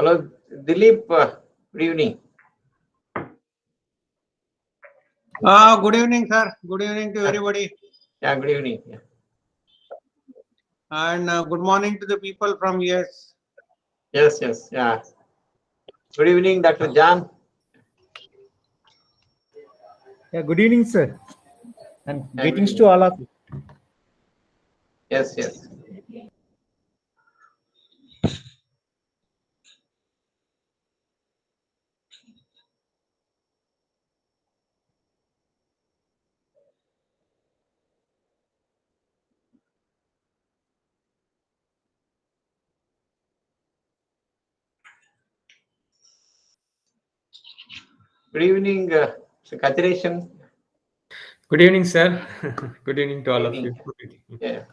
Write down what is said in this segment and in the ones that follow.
Hello, Dilip. Good evening. Good evening, sir. Good evening to everybody. Yeah, good evening. Yeah. And good morning to the people from US. Yes, yeah. Good evening, Dr. John. Yeah, good evening, sir. And Yeah, greetings good to all of you. Yes. Good evening, Kathireshan. Good evening, sir. Good evening to all of Evening. you. Yeah.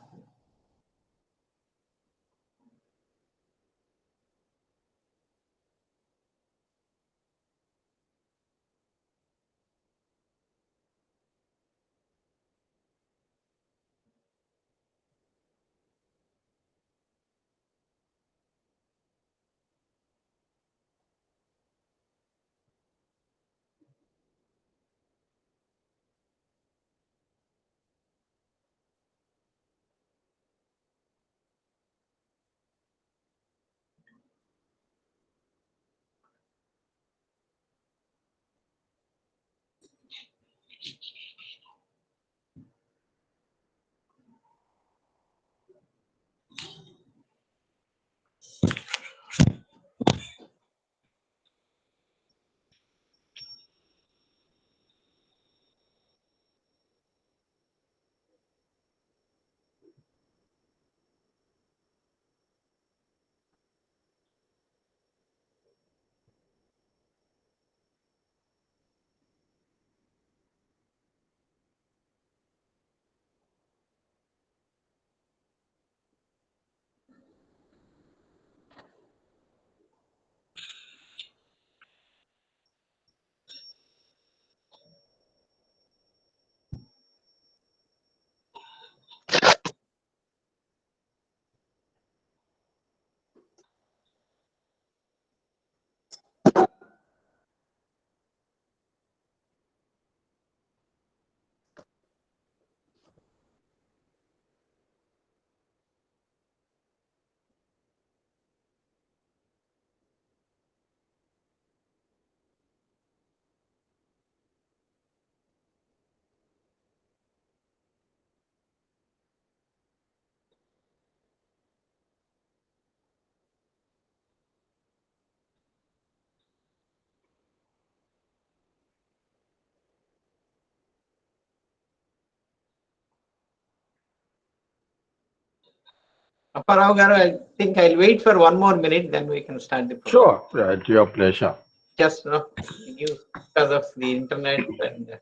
Apparao garu, I think I'll wait for 1 more minute, then we can start the program. Sure, at your pleasure. Just news because of the internet and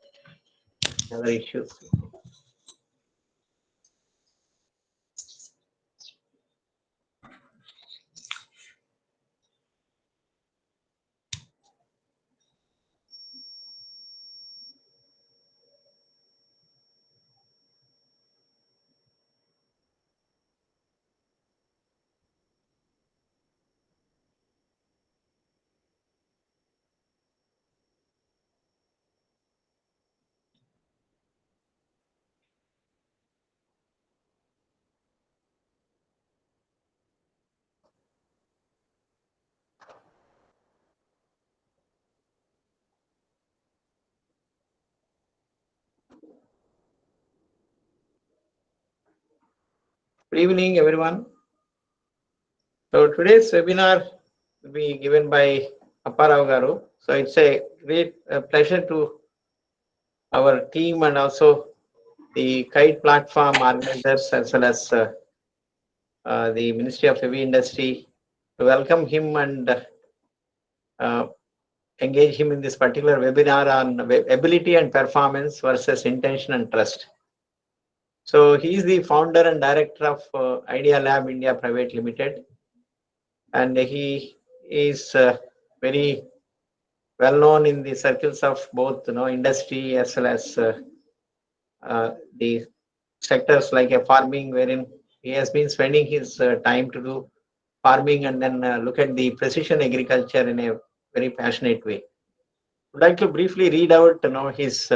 other issues. Good evening, everyone. So today's webinar will be given by Apparao garu. So it's a great pleasure to our team and also the Kite platform organizers as well as the Ministry of Heavy Industry to welcome him and engage him in this particular webinar on ability and performance versus intention and trust. So he is the founder and director of Idea Lab India Private Limited, and he is very well known in the circles of both industry as well as the sectors like farming, wherein he has been spending his time to do farming and then look at the precision agriculture in a very passionate way. I'd like to briefly read out his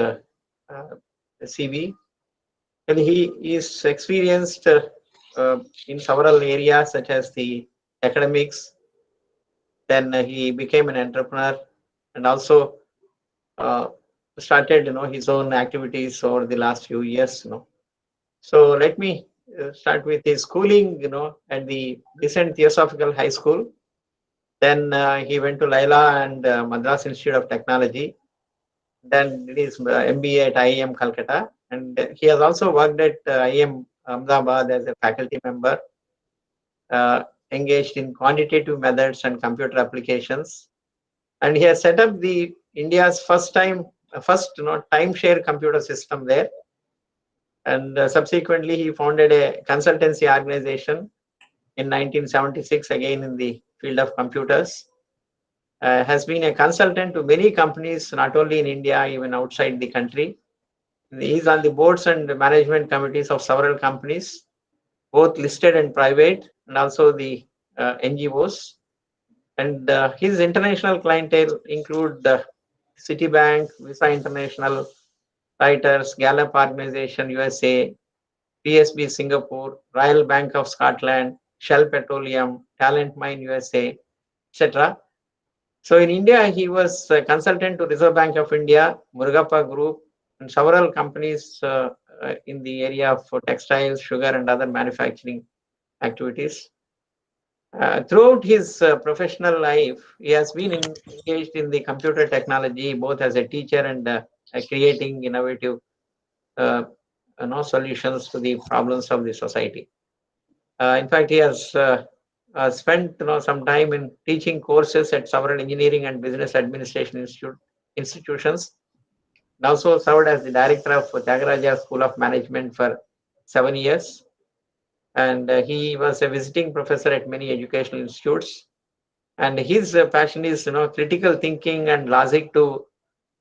CV. And he is experienced in several areas such as the academics. Then he became an entrepreneur and also uh, started his own activities over the last few years. So let me start with his schooling. At the recent Theosophical High School. Then he went to Laila and Madras Institute of Technology. Then did his MBA at IIM Calcutta, and he has also worked at IIM Ahmedabad as a faculty member, uh, engaged in quantitative methods and computer applications. And he has set up the India's first timeshare computer system there. And subsequently, he founded a consultancy organization in 1976, again in the field of computers. Has been a consultant to many companies, not only in India, even outside the country. He is on the boards and management committees of several companies, both listed and private, and also the NGOs. And his international clientele include Citibank, Visa International, Reuters, Gallup Organization USA, PSB Singapore, Royal Bank of Scotland, Shell Petroleum, Talent Mine USA, etc. So in India, he was a consultant to Reserve Bank of India, Murugappa Group, and several companies in the area of textiles, sugar, and other manufacturing activities. Throughout his professional life, he has been engaged in the computer technology, both as a teacher and creating innovative solutions to the problems of the society. In fact, he has spent some time in teaching courses at several engineering and business administration institutions, and also served as the director of Tyagaraja School of Management for 7 years. And he was a visiting professor at many educational institutes. And his passion is critical thinking and logic to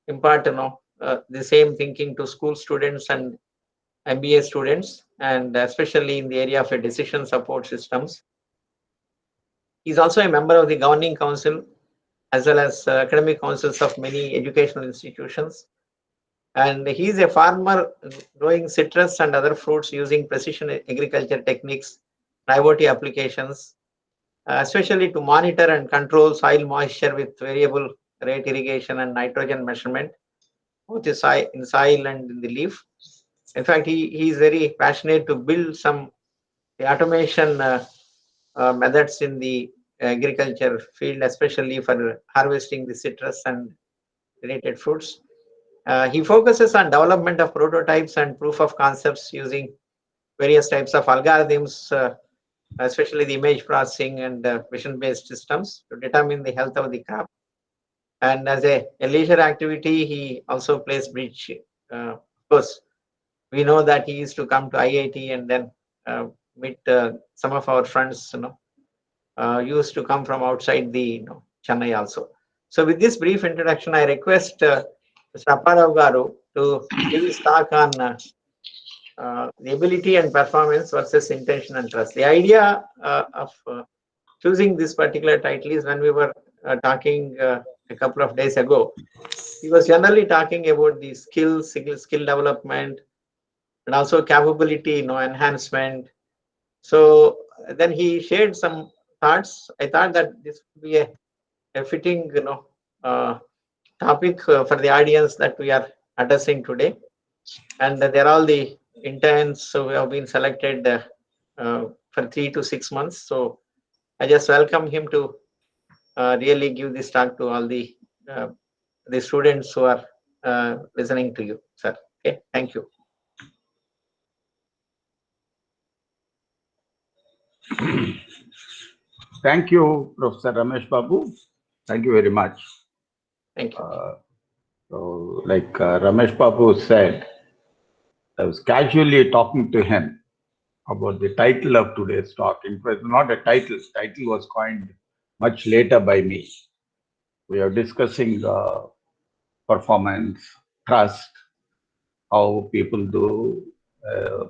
impart the same thinking to school students and MBA students, and especially in the area of decision support systems. He's also a member of the governing council as well as academic councils of many educational institutions. And he's a farmer growing citrus and other fruits using precision agriculture techniques, IoT applications, especially to monitor and control soil moisture with variable rate irrigation and nitrogen measurement, both in soil and in the leaf. In fact, he is very passionate to build some automation methods in the agriculture field, especially for harvesting the citrus and related fruits. He focuses on development of prototypes and proof of concepts using various types of algorithms, especially the image processing and vision-based systems to determine the health of the crop. And as a leisure activity, he also plays bridge. Of course, we know that he used to come to IIT and then meet some of our friends, used to come from outside the Chennai also. So with this brief introduction, I request Mr. Apparao Garu to give his talk on the ability and performance versus intention and trust. The idea of choosing this particular title is when we were talking a couple of days ago. He was generally talking about the skill development, and also capability enhancement. So then he shared some thoughts. I thought that this would be a fitting topic for the audience that we are addressing today. And they're all the interns who have been selected for 3 to 6 months. So I just welcome him to really give this talk to all the students who are listening to you, sir. Okay, thank you. Thank you, Professor Ramesh Babu. Thank you very much. Thank you. So, like Ramesh Babu said, I was casually talking to him about the title of today's talk. In fact, not a title. Title was coined much later by me. We are discussing performance, trust, how people do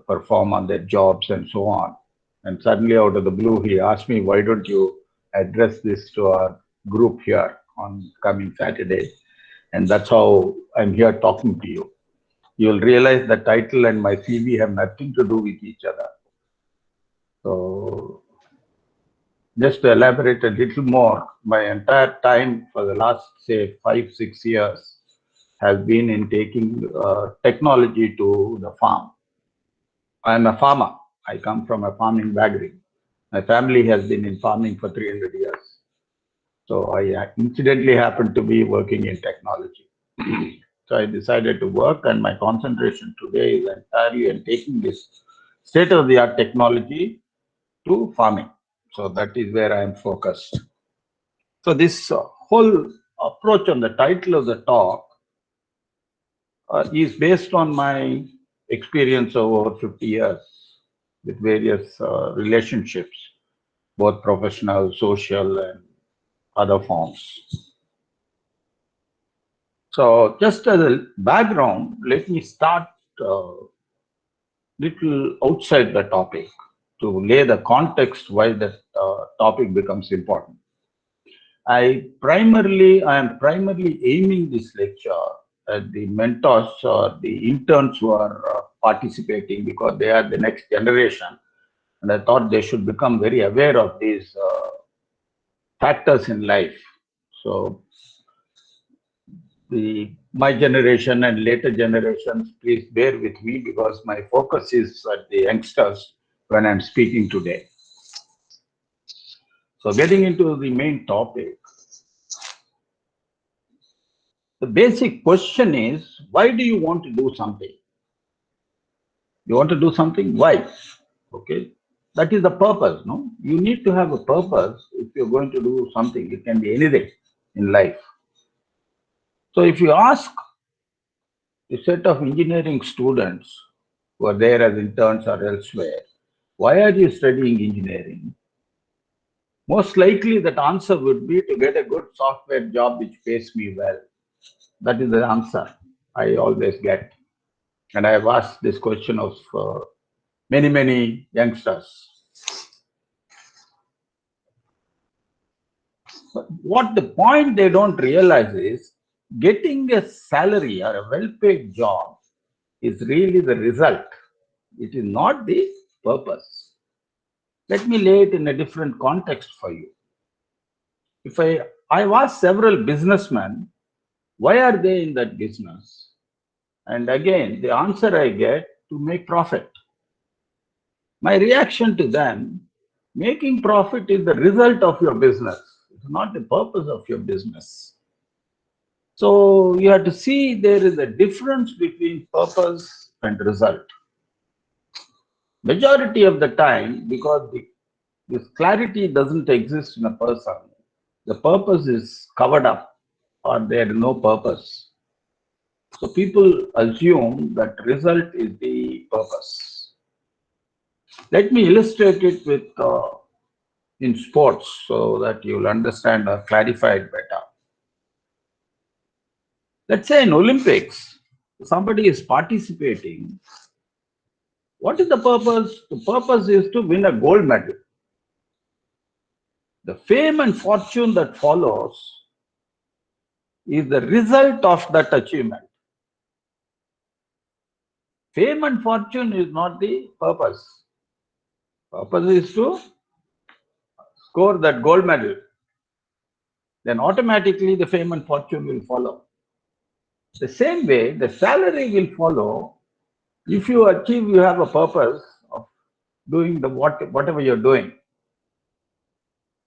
perform on their jobs and so on. And suddenly, out of the blue, he asked me, "Why don't you address this to our group here on coming Saturday?" And that's how I'm here talking to you. You'll realize the title and my CV have nothing to do with each other. So, just to elaborate a little more, my entire time for the last, say, 5-6 years has been in taking technology to the farm. I'm a farmer. I come from a farming background. My family has been in farming for 300 years. So I incidentally happened to be working in technology. So I decided to work, and my concentration today is entirely on taking this state-of-the-art technology to farming. So that is where I am focused. So this whole approach on the title of the talk is based on my experience of over 50 years with various relationships, both professional, social, and other forms. So just as a background, let me start little outside the topic to lay the context why that topic becomes important. I am primarily aiming this lecture at the mentors or the interns who are participating, because they are the next generation, and I thought they should become very aware of these factors in life. So my generation and later generations, please bear with me, because my focus is at the youngsters when I'm speaking today. So getting into the main topic, the basic question is, why do you want to do something? You want to do something? Why? Okay. That is the purpose, no? You need to have a purpose if you're going to do something. It can be anything in life. So if you ask a set of engineering students who are there as interns or elsewhere, why are you studying engineering? Most likely that answer would be to get a good software job which pays me well. That is the answer I always get. And I have asked this question of many youngsters. But what the point they don't realize is, getting a salary or a well-paid job is really the result. It is not the purpose. Let me lay it in a different context for you. If I've asked several businessmen, why are they in that business? And again, the answer I get, to make profit. My reaction to them, making profit is the result of your business. It's not the purpose of your business. So you have to see there is a difference between purpose and result. Majority of the time, because this clarity doesn't exist in a person, the purpose is covered up or there is no purpose. So people assume that result is the purpose. Let me illustrate it with in sports so that you'll understand or clarify it better. Let's say in Olympics, somebody is participating. What is the purpose? The purpose is to win a gold medal. The fame and fortune that follows is the result of that achievement. Fame and fortune is not the purpose. Purpose is to score that gold medal. Then automatically the fame and fortune will follow. The same way, the salary will follow if you have a purpose of doing whatever you're doing.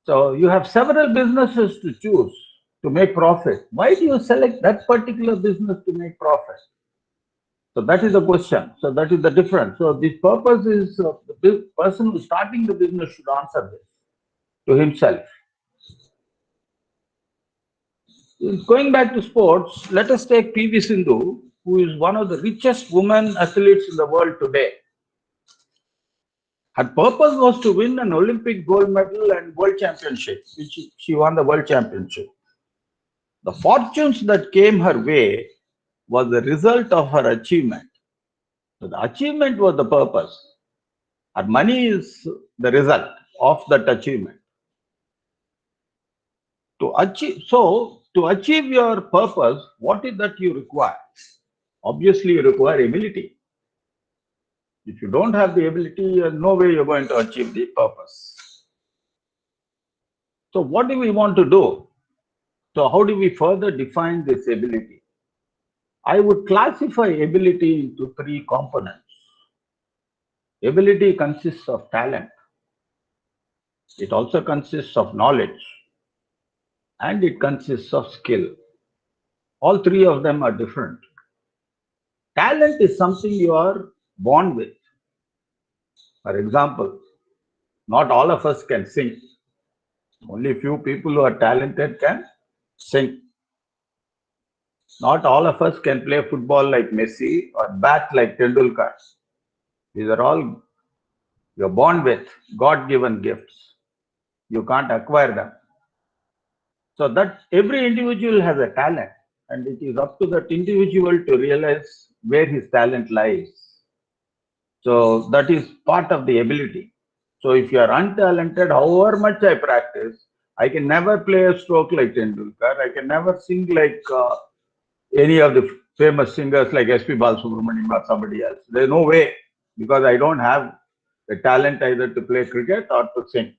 So you have several businesses to choose to make profit. Why do you select that particular business to make profit? So that is the question. So that is the difference. So the purpose is the person who is starting the business should answer this to himself. Going back to sports, let us take PV Sindhu, who is one of the richest women athletes in the world today. Her purpose was to win an Olympic gold medal and world championship, which she won the world championship. The fortunes that came her way was the result of her achievement. So the achievement was the purpose. And money is the result of that achievement. To achieve your purpose, what is that you require? Obviously, you require ability. If you don't have the ability, there's no way you're going to achieve the purpose. So what do we want to do? So how do we further define this ability? I would classify ability into three components. Ability consists of talent. It also consists of knowledge. And it consists of skill. All three of them are different. Talent is something you are born with. For example, not all of us can sing. Only few people who are talented can sing. Not all of us can play football like Messi or bat like Tendulkar. These are all you're born with, God-given gifts. You can't acquire them. So that every individual has a talent, and it is up to that individual to realize where his talent lies. So that is part of the ability. So if you are untalented, however much I practice, I can never play a stroke like Tendulkar. I can never sing like any of the famous singers like S.P. Balasubramaniam or somebody else. There's no way, because I don't have the talent either to play cricket or to sing.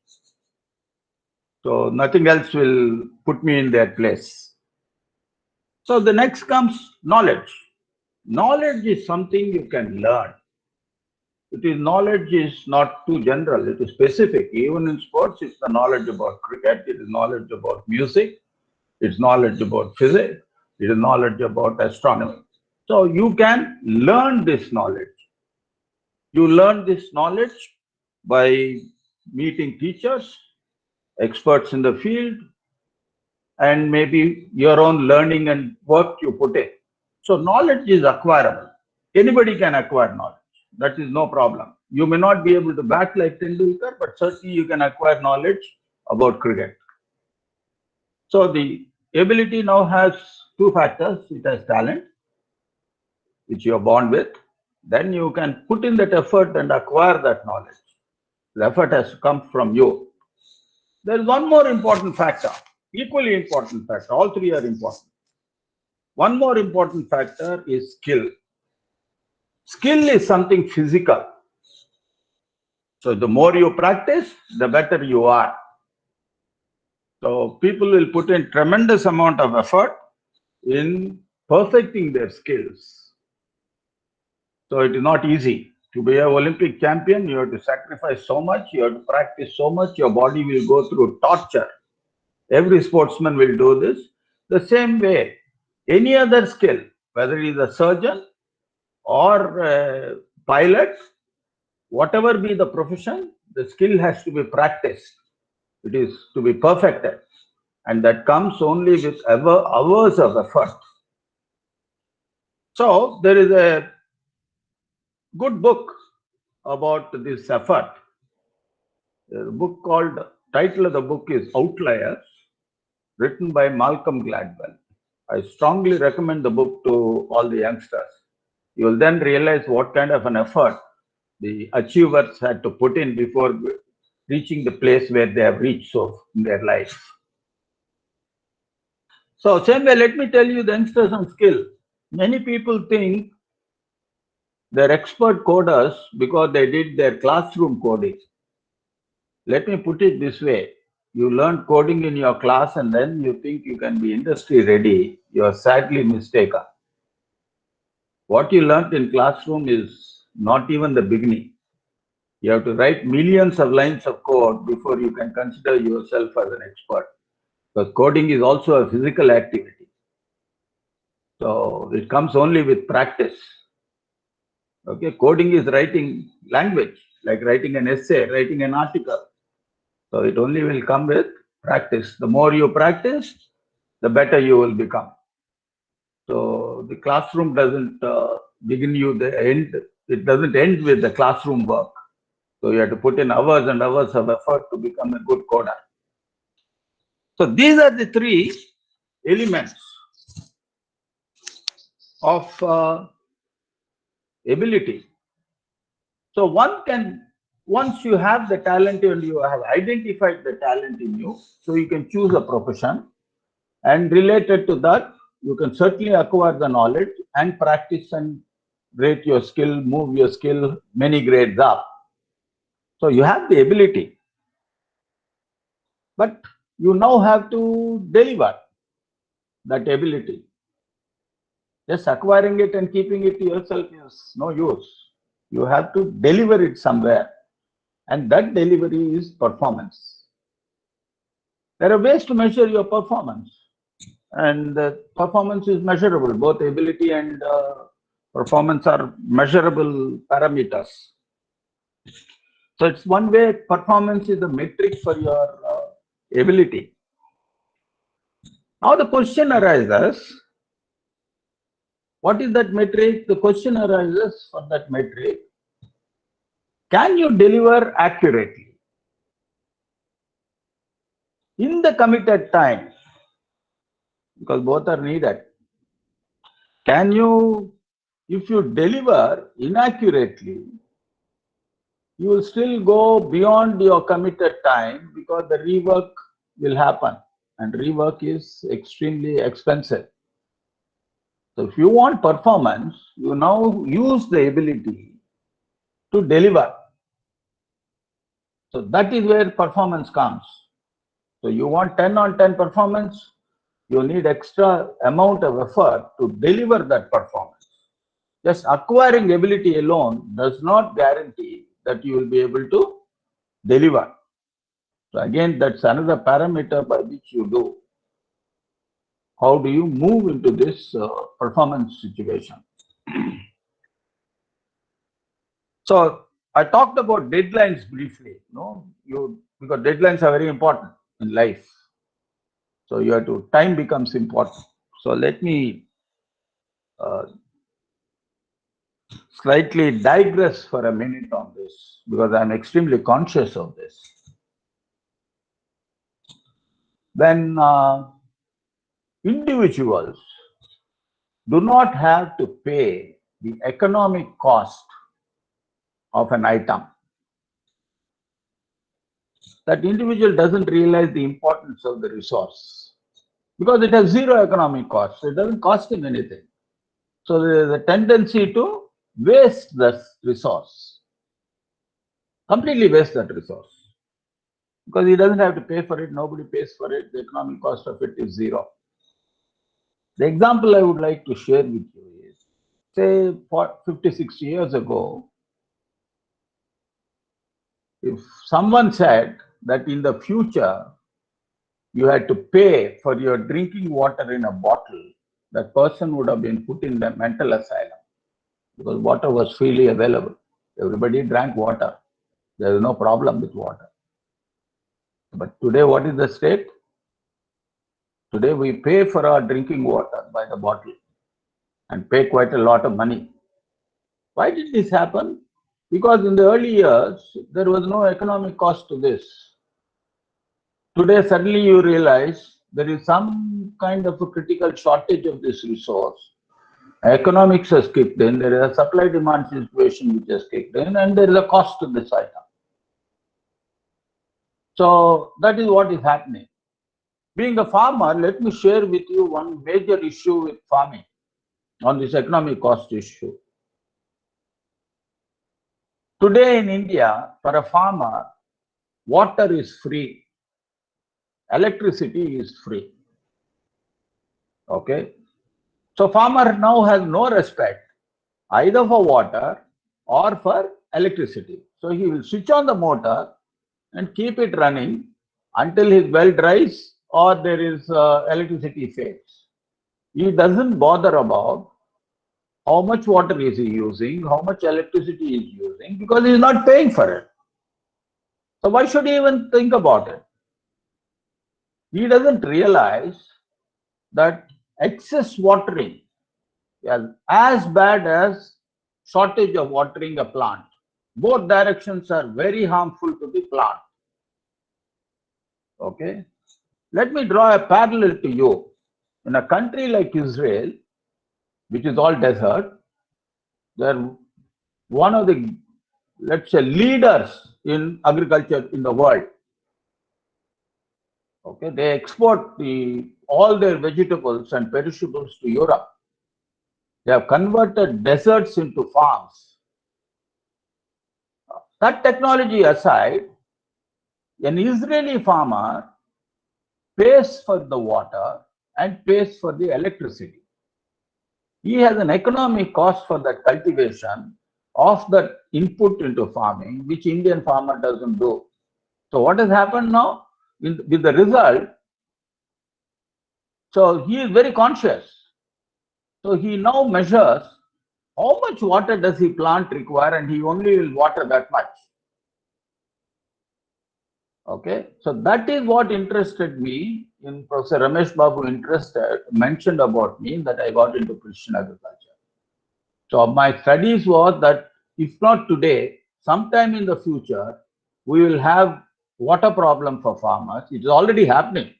So nothing else will put me in their place. So the next comes knowledge. Knowledge is something you can learn. Knowledge is not too general, it is specific. Even in sports, it's the knowledge about cricket, it is knowledge about music, it's knowledge about physics, it is knowledge about astronomy. So you can learn this knowledge. You learn this knowledge by meeting teachers, experts in the field, and maybe your own learning and work you put in. So knowledge is acquirable. Anybody can acquire knowledge. That is no problem. You may not be able to bat like Tendulkar, but certainly you can acquire knowledge about cricket. So the ability now has two factors. It has talent, which you are born with. Then you can put in that effort and acquire that knowledge. The effort has to come from you. There is one more important factor, equally important factor. All three are important. One more important factor is skill. Skill is something physical. So the more you practice, the better you are. So people will put in tremendous amount of effort in perfecting their skills. So it is not easy. To be an Olympic champion, you have to sacrifice so much, you have to practice so much, your body will go through torture. Every sportsman will do this. The same way, any other skill, whether he is a surgeon or a pilot, whatever be the profession, the skill has to be practiced. It is to be perfected. And that comes only with hours of effort. So there is a good book about this effort. The book called, title of the book is Outliers, written by Malcolm Gladwell. I strongly recommend the book to all the youngsters. You will then realize what kind of an effort the achievers had to put in before reaching the place where they have reached so in their life. So same way, let me tell you the youngsters on skill. Many people think they're expert coders because they did their classroom coding. Let me put it this way. You learn coding in your class and then you think you can be industry ready. You are sadly mistaken. What you learned in classroom is not even the beginning. You have to write millions of lines of code before you can consider yourself as an expert. Because coding is also a physical activity. So it comes only with practice. Okay, coding is writing language, like writing an essay, writing an article. So it only will come with practice. The more you practice, the better you will become. So the classroom doesn't begin you the end. It doesn't end with the classroom work. So you have to put in hours and hours of effort to become a good coder. So these are the three elements of ability. So one can once you have the talent and you have identified the talent in you, so you can choose a profession, and related to that, you can certainly acquire the knowledge and practice and rate your skill, move your skill many grades up. So you have the ability, but you now have to deliver that ability. Just acquiring it and keeping it to yourself is no use. You have to deliver it somewhere, and that delivery is performance. There are ways to measure your performance, and the performance is measurable. Both ability and performance are measurable parameters. So it's one way performance is a metric for your ability. Now the question arises, what is that metric? The question arises for that metric, can you deliver accurately in the committed time? Because both are needed. Can you, if you deliver inaccurately, you will still go beyond your committed time because the rework will happen, and rework is extremely expensive. So if you want performance, you now use the ability to deliver. So that is where performance comes. So you want 10 on 10 performance, you need extra amount of effort to deliver that performance. Just acquiring ability alone does not guarantee that you will be able to deliver. So again, that's another parameter by which you do. How do you move into this performance situation? So I talked about deadlines briefly, because deadlines are very important in life. So you have to, time becomes important. So let me slightly digress for a minute on this, because I'm extremely conscious of this. When individuals do not have to pay the economic cost of an item, that individual doesn't realize the importance of the resource, because it has zero economic cost. It doesn't cost him anything. So there is a tendency to waste this resource, completely waste that resource, because he doesn't have to pay for it, nobody pays for it, the economic cost of it is zero. The example I would like to share with you is, say 50, 60 years ago, if someone said that in the future you had to pay for your drinking water in a bottle, that person would have been put in the mental asylum, because water was freely available. Everybody drank water. There is no problem with water. But today, what is the state? Today, we pay for our drinking water by the bottle and pay quite a lot of money. Why did this happen? Because in the early years, there was no economic cost to this. Today, suddenly you realize there is some kind of a critical shortage of this resource. Economics has kicked in, there is a supply-demand situation which has kicked in, and there is a cost to this item. So that is what is happening. Being a farmer, let me share with you one major issue with farming on this economic cost issue. Today in India, for a farmer, water is free, electricity is free. Okay? So farmer now has no respect either for water or for electricity. So he will switch on the motor and keep it running until his well dries or there is electricity fades. He doesn't bother about how much water is he using, how much electricity he is using, because he is not paying for it. So why should he even think about it? He doesn't realize that excess watering is as bad as shortage of watering a plant. Both directions are very harmful to the plant. Okay? Let me draw a parallel to you. In a country like Israel, which is all desert, one of the let's say, leaders in agriculture in the world. Okay, they export all their vegetables and perishables to Europe. They have converted deserts into farms. That technology aside, an Israeli farmer pays for the water and pays for the electricity. He has an economic cost for that cultivation of that input into farming, which Indian farmer doesn't do. So what has happened now with the result? So he is very conscious. So he now measures how much water does he plant require, and he only will water that much. Okay, so that is what interested me in Professor Ramesh Babu mentioned about me, that I got into precision agriculture. So my studies was that if not today, sometime in the future, we will have water problem for farmers. It is already happening.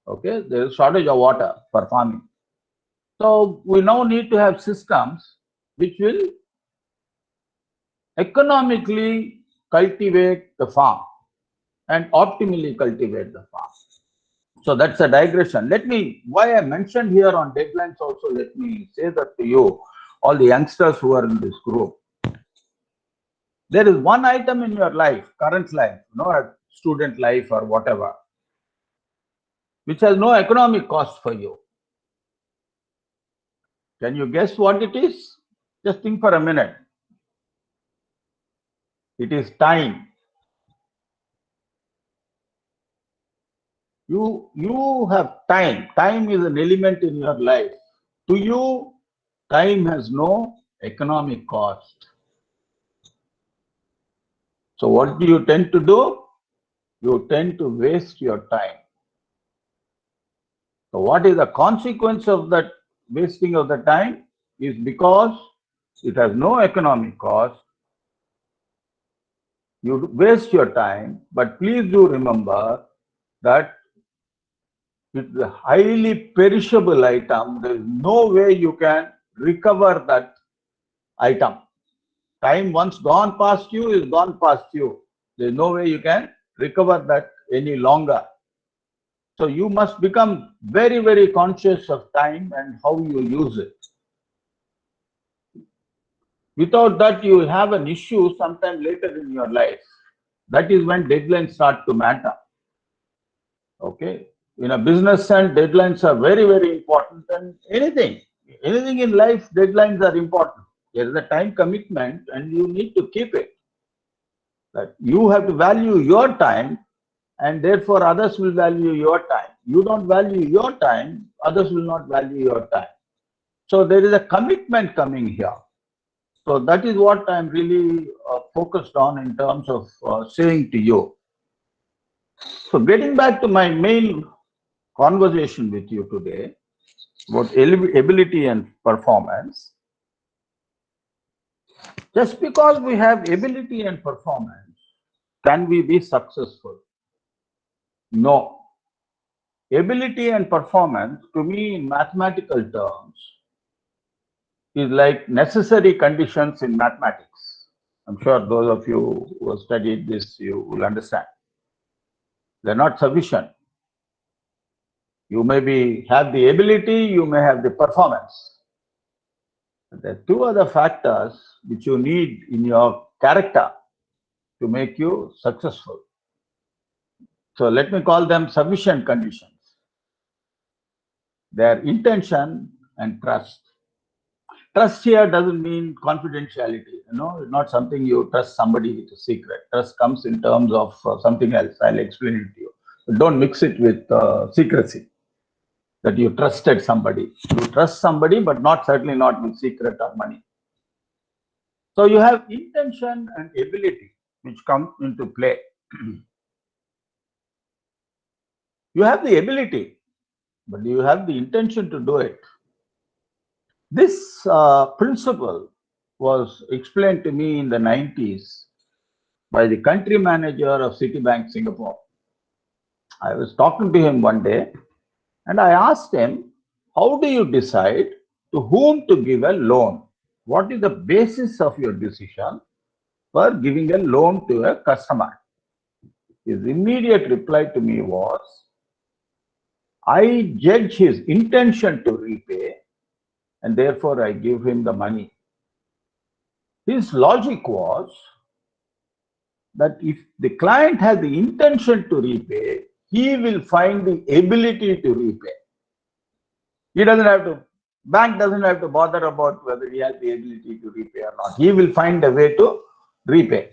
Okay, there is shortage of water for farming. So we now need to have systems which will economically cultivate the farm and optimally cultivate the farm. So that's a digression. Why I mentioned here on deadlines also, let me say that to you, all the youngsters who are in this group. There is one item in your life, current life, a student life or whatever, which has no economic cost for you. Can you guess what it is? Just think for a minute. It is time. You have time. Time is an element in your life. To you, time has no economic cost. So what do you tend to do? You tend to waste your time. So what is the consequence of that wasting of the time? Is because it has no economic cost. You waste your time, but please do remember that it's a highly perishable item. There is no way you can recover that item. Time once gone past you is gone past you. There is no way you can recover that any longer. So you must become very, very conscious of time and how you use it. Without that, you will have an issue sometime later in your life. That is when deadlines start to matter. Okay. In a business sense, deadlines are very, very important. And anything in life, deadlines are important. There is a time commitment and you need to keep it. That you have to value your time, and therefore others will value your time. You don't value your time, others will not value your time. So there is a commitment coming here. So that is what I'm really focused on in terms of saying to you. So getting back to my main conversation with you today about ability and performance. Just because we have ability and performance, can we be successful? No. Ability and performance, to me, in mathematical terms, is like necessary conditions in mathematics. I'm sure those of you who have studied this, you will understand. They're not sufficient. You may have the ability, you may have the performance. There are two other factors which you need in your character to make you successful. So let me call them sufficient conditions. They are intention and trust. Trust here doesn't mean confidentiality. It's not something you trust somebody with a secret. Trust comes in terms of something else. I'll explain it to you. But don't mix it with secrecy. That you trusted somebody. You trust somebody, but certainly not with secret or money. So you have intention and ability which come into play. You have the ability, but you have the intention to do it. This principle was explained to me in the 90s by the country manager of Citibank Singapore. I was talking to him one day and I asked him, how do you decide to whom to give a loan? What is the basis of your decision for giving a loan to a customer. His immediate reply to me was, I judge his intention to repay and therefore I give him the money. His logic was that if the client has the intention to repay, he will find the ability to repay. He doesn't have to, bank doesn't have to bother about whether he has the ability to repay or not. He will find a way to repay.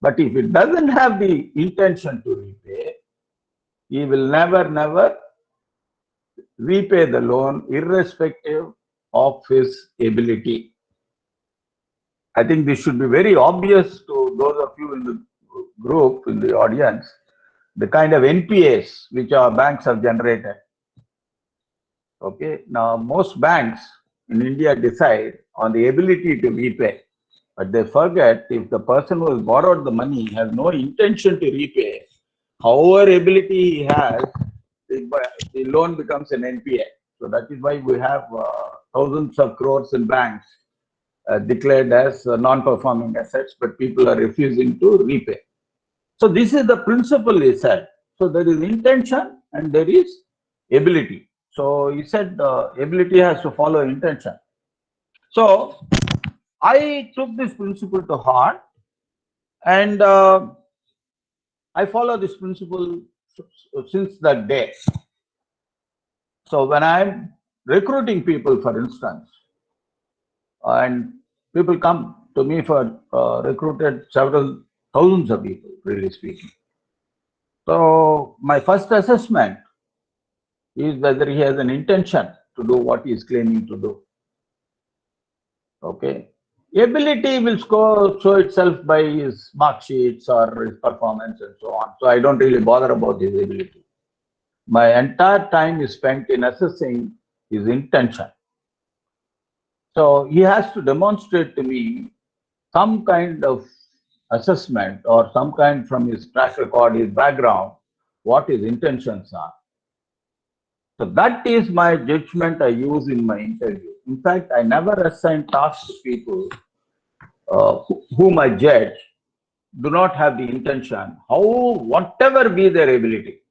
But if it doesn't have the intention to repay, he will never repay the loan irrespective of his ability. I think this should be very obvious to those of you in the group, in the audience, the kind of NPAs which our banks have generated. Okay, now most banks in India decide on the ability to repay, but they forget if the person who has borrowed the money has no intention to repay, however ability he has, the loan becomes an NPA. So that is why we have thousands of crores in banks declared as non-performing assets, but people are refusing to repay. So this is the principle he said. So there is intention and there is ability. So he said ability has to follow intention. So I took this principle to heart and I follow this principle since that day. So when I'm recruiting people, for instance, and people come to me for recruited several thousands of people, really speaking. So my first assessment is whether he has an intention to do what he is claiming to do. Okay. Ability will show itself by his mark sheets or his performance and so on. So I don't really bother about his ability. My entire time is spent in assessing his intention. So he has to demonstrate to me some kind of assessment or some kind from his track record, his background, what his intentions are. So that is my judgment I use in my interview. In fact, I never assign tasks to people whom I judge do not have the intention, whatever be their ability.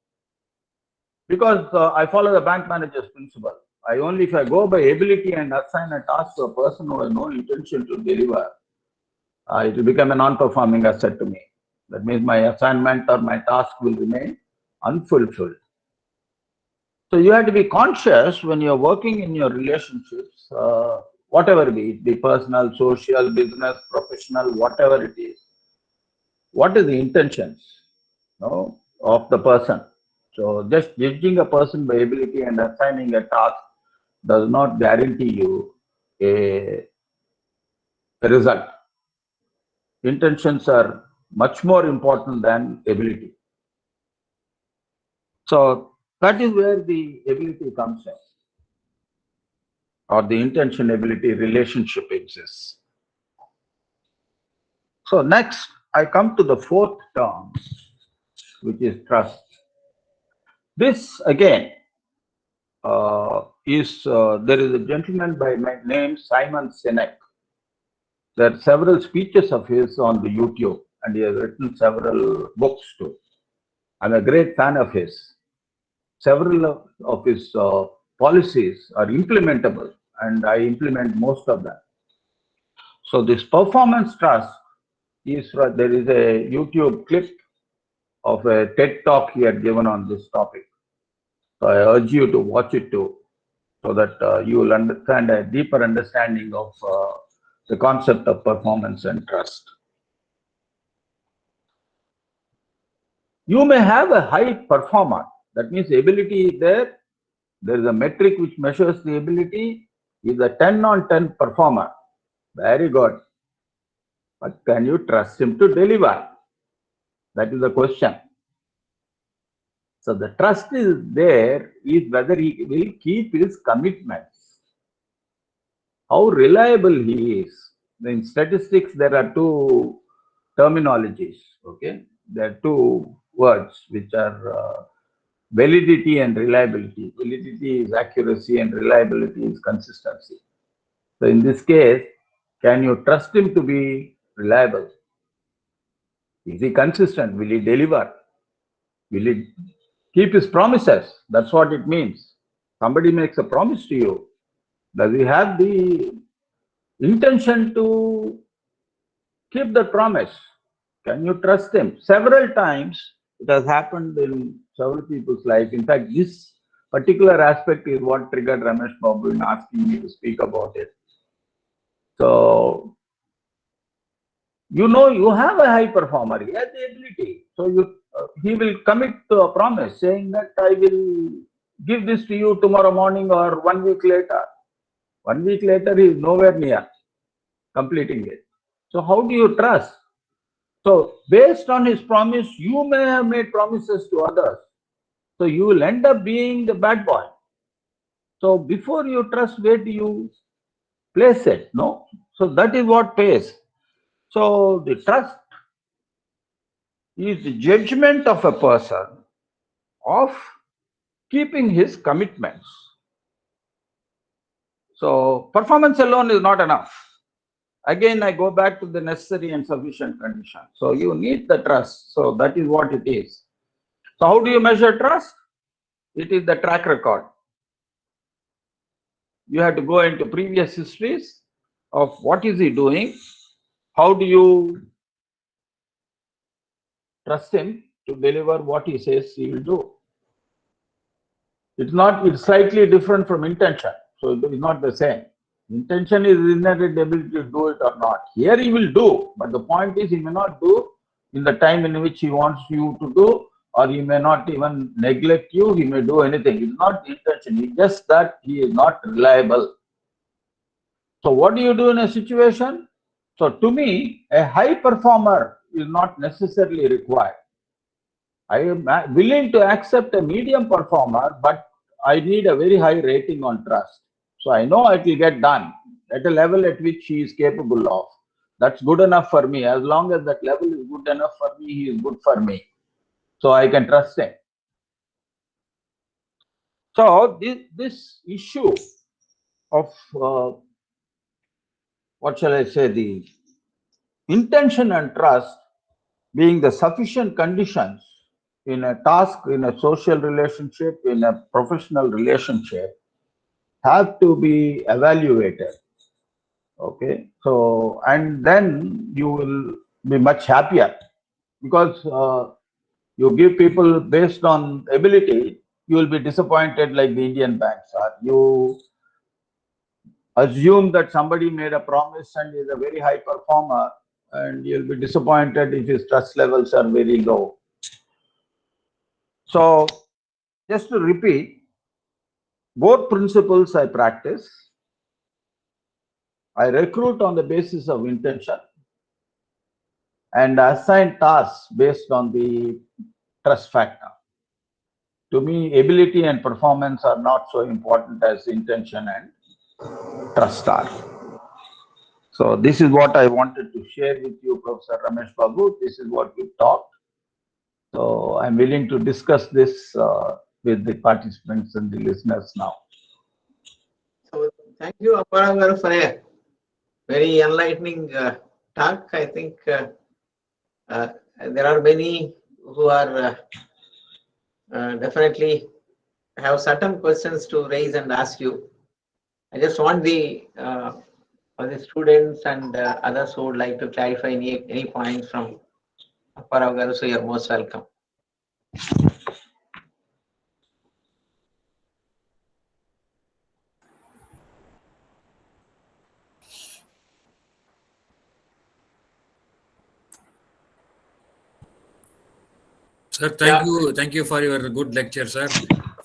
Because I follow the bank manager's principle. If I go by ability and assign a task to a person who has no intention to deliver, it will become a non-performing asset to me. That means my assignment or my task will remain unfulfilled. So you have to be conscious when you're working in your relationships, whatever it be personal, social, business, professional, whatever it is. What is the intentions of the person? So just judging a person by ability and assigning a task does not guarantee you a result. Intentions are much more important than ability. So that is where the ability comes in, or the intention ability relationship exists. So next, I come to the fourth term, which is trust. This again there is a gentleman by name Simon Sinek. There are several speeches of his on the YouTube, and he has written several books too. I'm a great fan of his. Several of his policies are implementable, and I implement most of them. So this performance trust is, there is a YouTube clip of a TED talk he had given on this topic. So I urge you to watch it too, so that you will understand a deeper understanding of the concept of performance and trust. You may have a high performer. That means ability is there. There is a metric which measures the ability. Is a 10 on 10 performer. Very good. But can you trust him to deliver? That is the question. So the trust is there is whether he will keep his commitments. How reliable he is. In statistics, there are two terminologies. Okay, there are two words which are validity and reliability. Validity is accuracy and reliability is consistency. So in this case, can you trust him to be reliable? Is he consistent? Will he deliver? Will he keep his promises? That's what it means. Somebody makes a promise to you. Does he have the intention to keep the promise? Can you trust him? Several times it has happened in several people's life. In fact, this particular aspect is what triggered Ramesh Babu in asking me to speak about it. So, you know, you have a high performer, he has the ability. So he will commit to a promise saying that I will give this to you tomorrow morning or 1 week later. 1 week later, he is nowhere near completing it. So how do you trust? So based on his promise, you may have made promises to others. So you will end up being the bad boy. So before you trust, where do you place it? No. So that is what pays. So the trust is the judgment of a person of keeping his commitments. So performance alone is not enough. Again, I go back to the necessary and sufficient condition. So you need the trust. So that is what it is. So how do you measure trust? It is the track record. You have to go into previous histories of what is he doing, how do you trust him to deliver what he says he will do. It's slightly different from intention. So it is not the same. Intention is innate ability to do it or not. Here he will do, but the point is he may not do in the time in which he wants you to do, or he may not even neglect you, he may do anything. It's not the intention, it's just that he is not reliable. So what do you do in a situation? So to me, a high performer is not necessarily required. I am willing to accept a medium performer, but I need a very high rating on trust. So I know it will get done at a level at which he is capable of. That's good enough for me. As long as that level is good enough for me, he is good for me. So I can trust him. So this issue of, what shall I say, the intention and trust being the sufficient conditions in a task, in a social relationship, in a professional relationship, have to be evaluated. Okay, so and then you will be much happier, because you give people based on ability, you will be disappointed like the Indian banks are. You assume that somebody made a promise and is a very high performer, and you'll be disappointed if his trust levels are very low. So just to repeat, both principles I practice. I recruit on the basis of intention and assign tasks based on the trust factor. To me, ability and performance are not so important as intention and trust are. So this is what I wanted to share with you, Professor Ramesh Babu. This is what we talked. So I'm willing to discuss this with the participants and the listeners now. So thank you, Apparao, for a very enlightening talk. I think there are many who are definitely have certain questions to raise and ask you. I just want for the students and others who would like to clarify any points from Apparao, so you're most welcome. Sir, thank you for your good lecture, sir.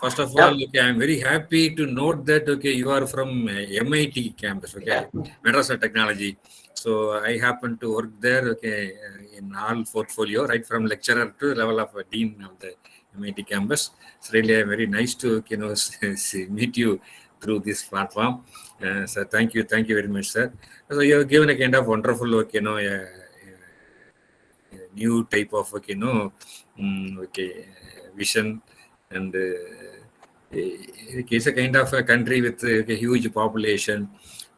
First of all, okay, I'm very happy to note that okay, you are from MIT campus, okay, Madras of Technology. So I happen to work there, okay, in all portfolio, right from lecturer to level of dean of the MIT campus. It's really very nice to meet you through this platform. So thank you very much, sir. So you have given a kind of wonderful, okay, new type of vision, and it's a kind of a country with a huge population,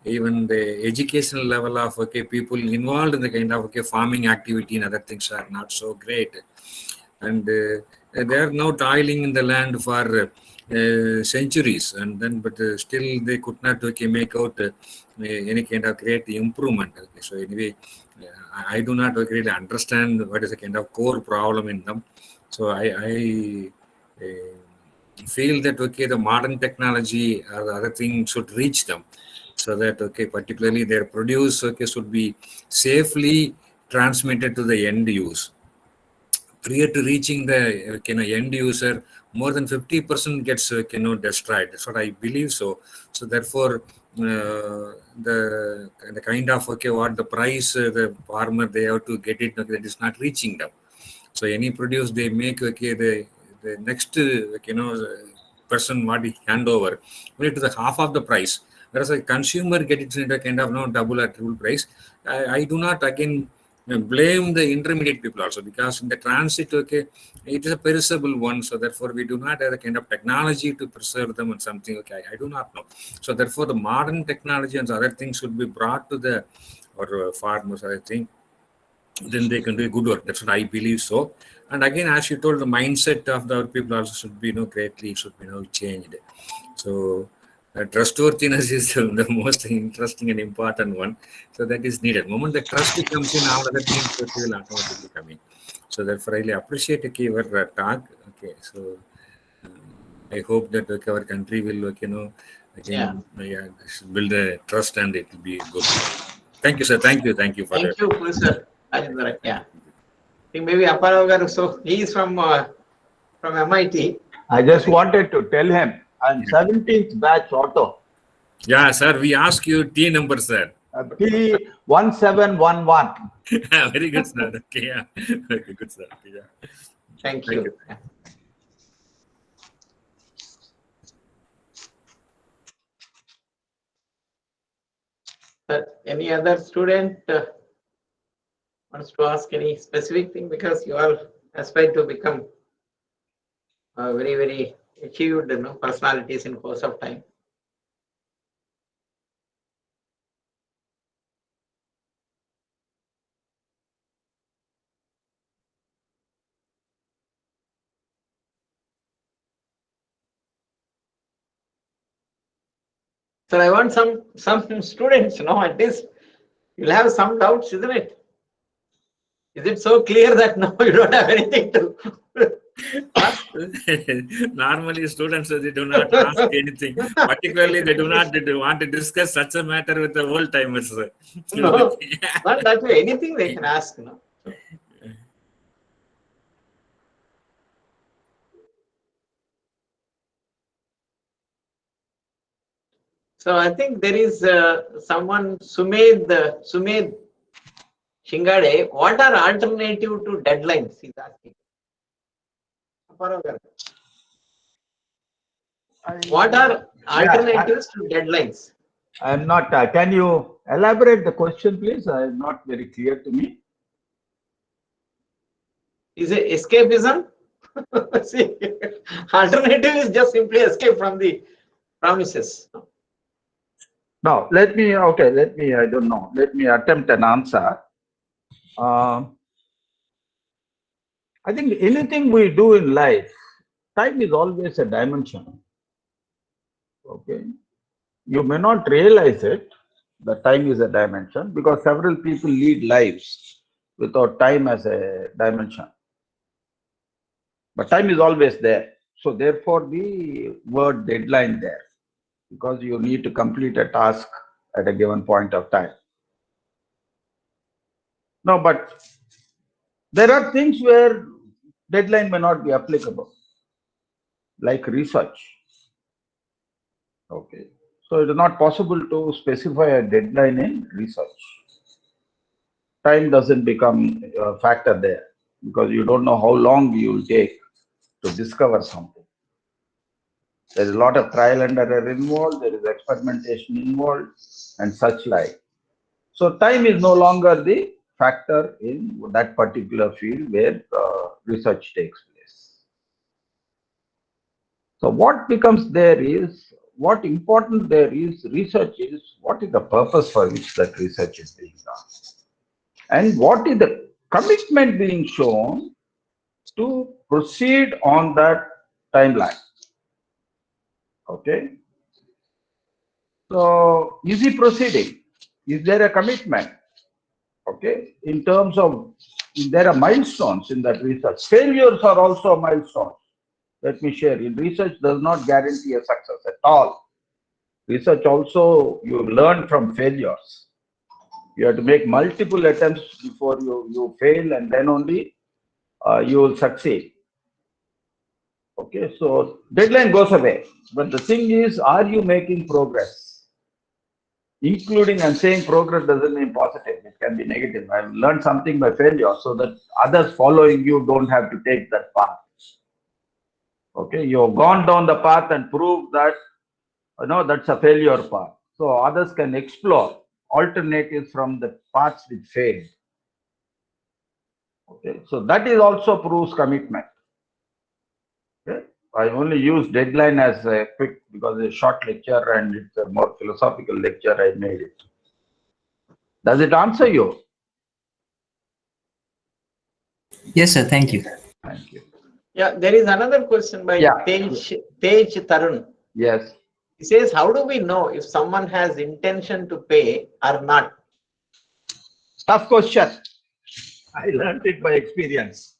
even the educational level of people involved in the kind of farming activity and other things are not so great, and they are now toiling in the land for centuries, and then but still they could not make out any kind of great improvement. So anyway, I do not really understand what is the kind of core problem in them. So I feel that the modern technology or the other thing should reach them, so that particularly their produce should be safely transmitted to the end use. Prior to reaching the end user, more than 50% gets destroyed. That's what I believe. So therefore, the kind of what the price the farmer they have to get it, that is not reaching them. So any produce they make, the next person what he hand over only to the half of the price, whereas a consumer get it into a kind of double or triple price. I do not again blame the intermediate people also, because in the transit it is a perishable one, so therefore we do not have the kind of technology to preserve them and something. I do not know. So therefore the modern technology and other things should be brought to the farmers, I think, then they can do good work. That's what I believe so. And again, as you told, the mindset of the people also should be greatly should be changed. So trustworthiness is the most interesting and important one. So that is needed. The moment the trust comes in, all other things will automatically come in. So therefore, I really appreciate your talk. Okay, so I hope that our country will again build a trust and it will be good. Thank you, sir. Thank you for Thank you, Professor Rajendra. Yeah. I think maybe Apparao garu, so he is from MIT. I just wanted to tell him I'm 17th batch auto. Yeah, sir. We ask you T number, sir. P1711. Very good, sir. Okay, yeah. Okay, good, sir. Okay, yeah. Thank you. Yeah. Any other student wants to ask any specific thing, because you all aspire to become very, very achieved personalities in course of time. So I want some students, at least you'll have some doubts, isn't it? Is it so clear that now you don't have anything to ask? Normally, students they do not ask anything. Particularly, they do not want to discuss such a matter with the old timers. No, not that way. Anything they can ask. So I think there is someone, Sumed Shingade. What are alternative to deadlines? He's asking. What are alternatives to deadlines? I'm not. Can you elaborate the question, please? It's not very clear to me. Is it escapism? See, alternative is just simply escape from the promises. No, let me, I don't know. Let me attempt an answer. I think anything we do in life, time is always a dimension. Okay. You may not realize it, the time is a dimension, because several people lead lives without time as a dimension. But time is always there. So therefore the word deadline there, because you need to complete a task at a given point of time. No, but there are things where deadline may not be applicable, like research. Okay. So it is not possible to specify a deadline in research. Time doesn't become a factor there, because you don't know how long you will take to discover something. There is a lot of trial and error involved, there is experimentation involved, and such like. So time is no longer the factor in that particular field where research takes place. So what becomes there is what important there is, research is what is the purpose for which that research is being done, and what is the commitment being shown to proceed on that timeline. Okay. So, is he proceeding? Is there a commitment? Okay. In terms of, there are milestones in that research. Failures are also milestones. Let me share. In research does not guarantee a success at all. Research also, you learn from failures. You have to make multiple attempts before you fail, and then only you will succeed. Okay, so deadline goes away. But the thing is, are you making progress? Including, I'm saying progress doesn't mean positive, it can be negative. I've learned something by failure so that others following you don't have to take that path. Okay, you've gone down the path and proved that, that's a failure path. So others can explore alternatives from the paths which failed. Okay, so that is also proves commitment. Okay, I only use deadline as a quick because it's a short lecture and it's a more philosophical lecture. I made it. Does it answer you? Yes, sir. Thank you. Thank you. Yeah, there is another question by Yeah. Tej Tarun. Yes. He says, how do we know if someone has intention to pay or not? Tough question. I learned it by experience.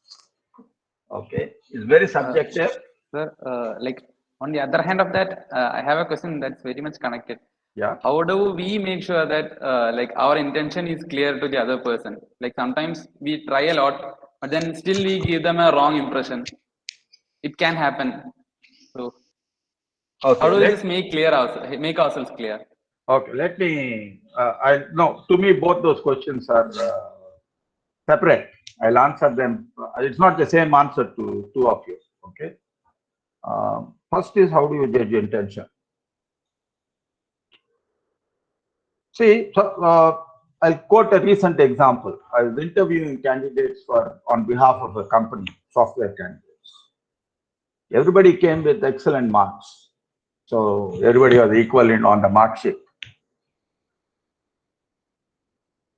Okay, it's very subjective. Sir, like on the other hand of that, I have a question that's very much connected. Yeah. How do we make sure that like our intention is clear to the other person? Like sometimes we try a lot, but then still we give them a wrong impression. It can happen. So Okay. how do we just make ourselves clear? Okay. Let me. To me, both those questions are separate. I'll answer them. It's not the same answer to two of you. Okay. First is, how do you judge intention? See, I'll quote a recent example. I was interviewing candidates on behalf of a company, software candidates. Everybody came with excellent marks. So everybody was equal on the mark sheet.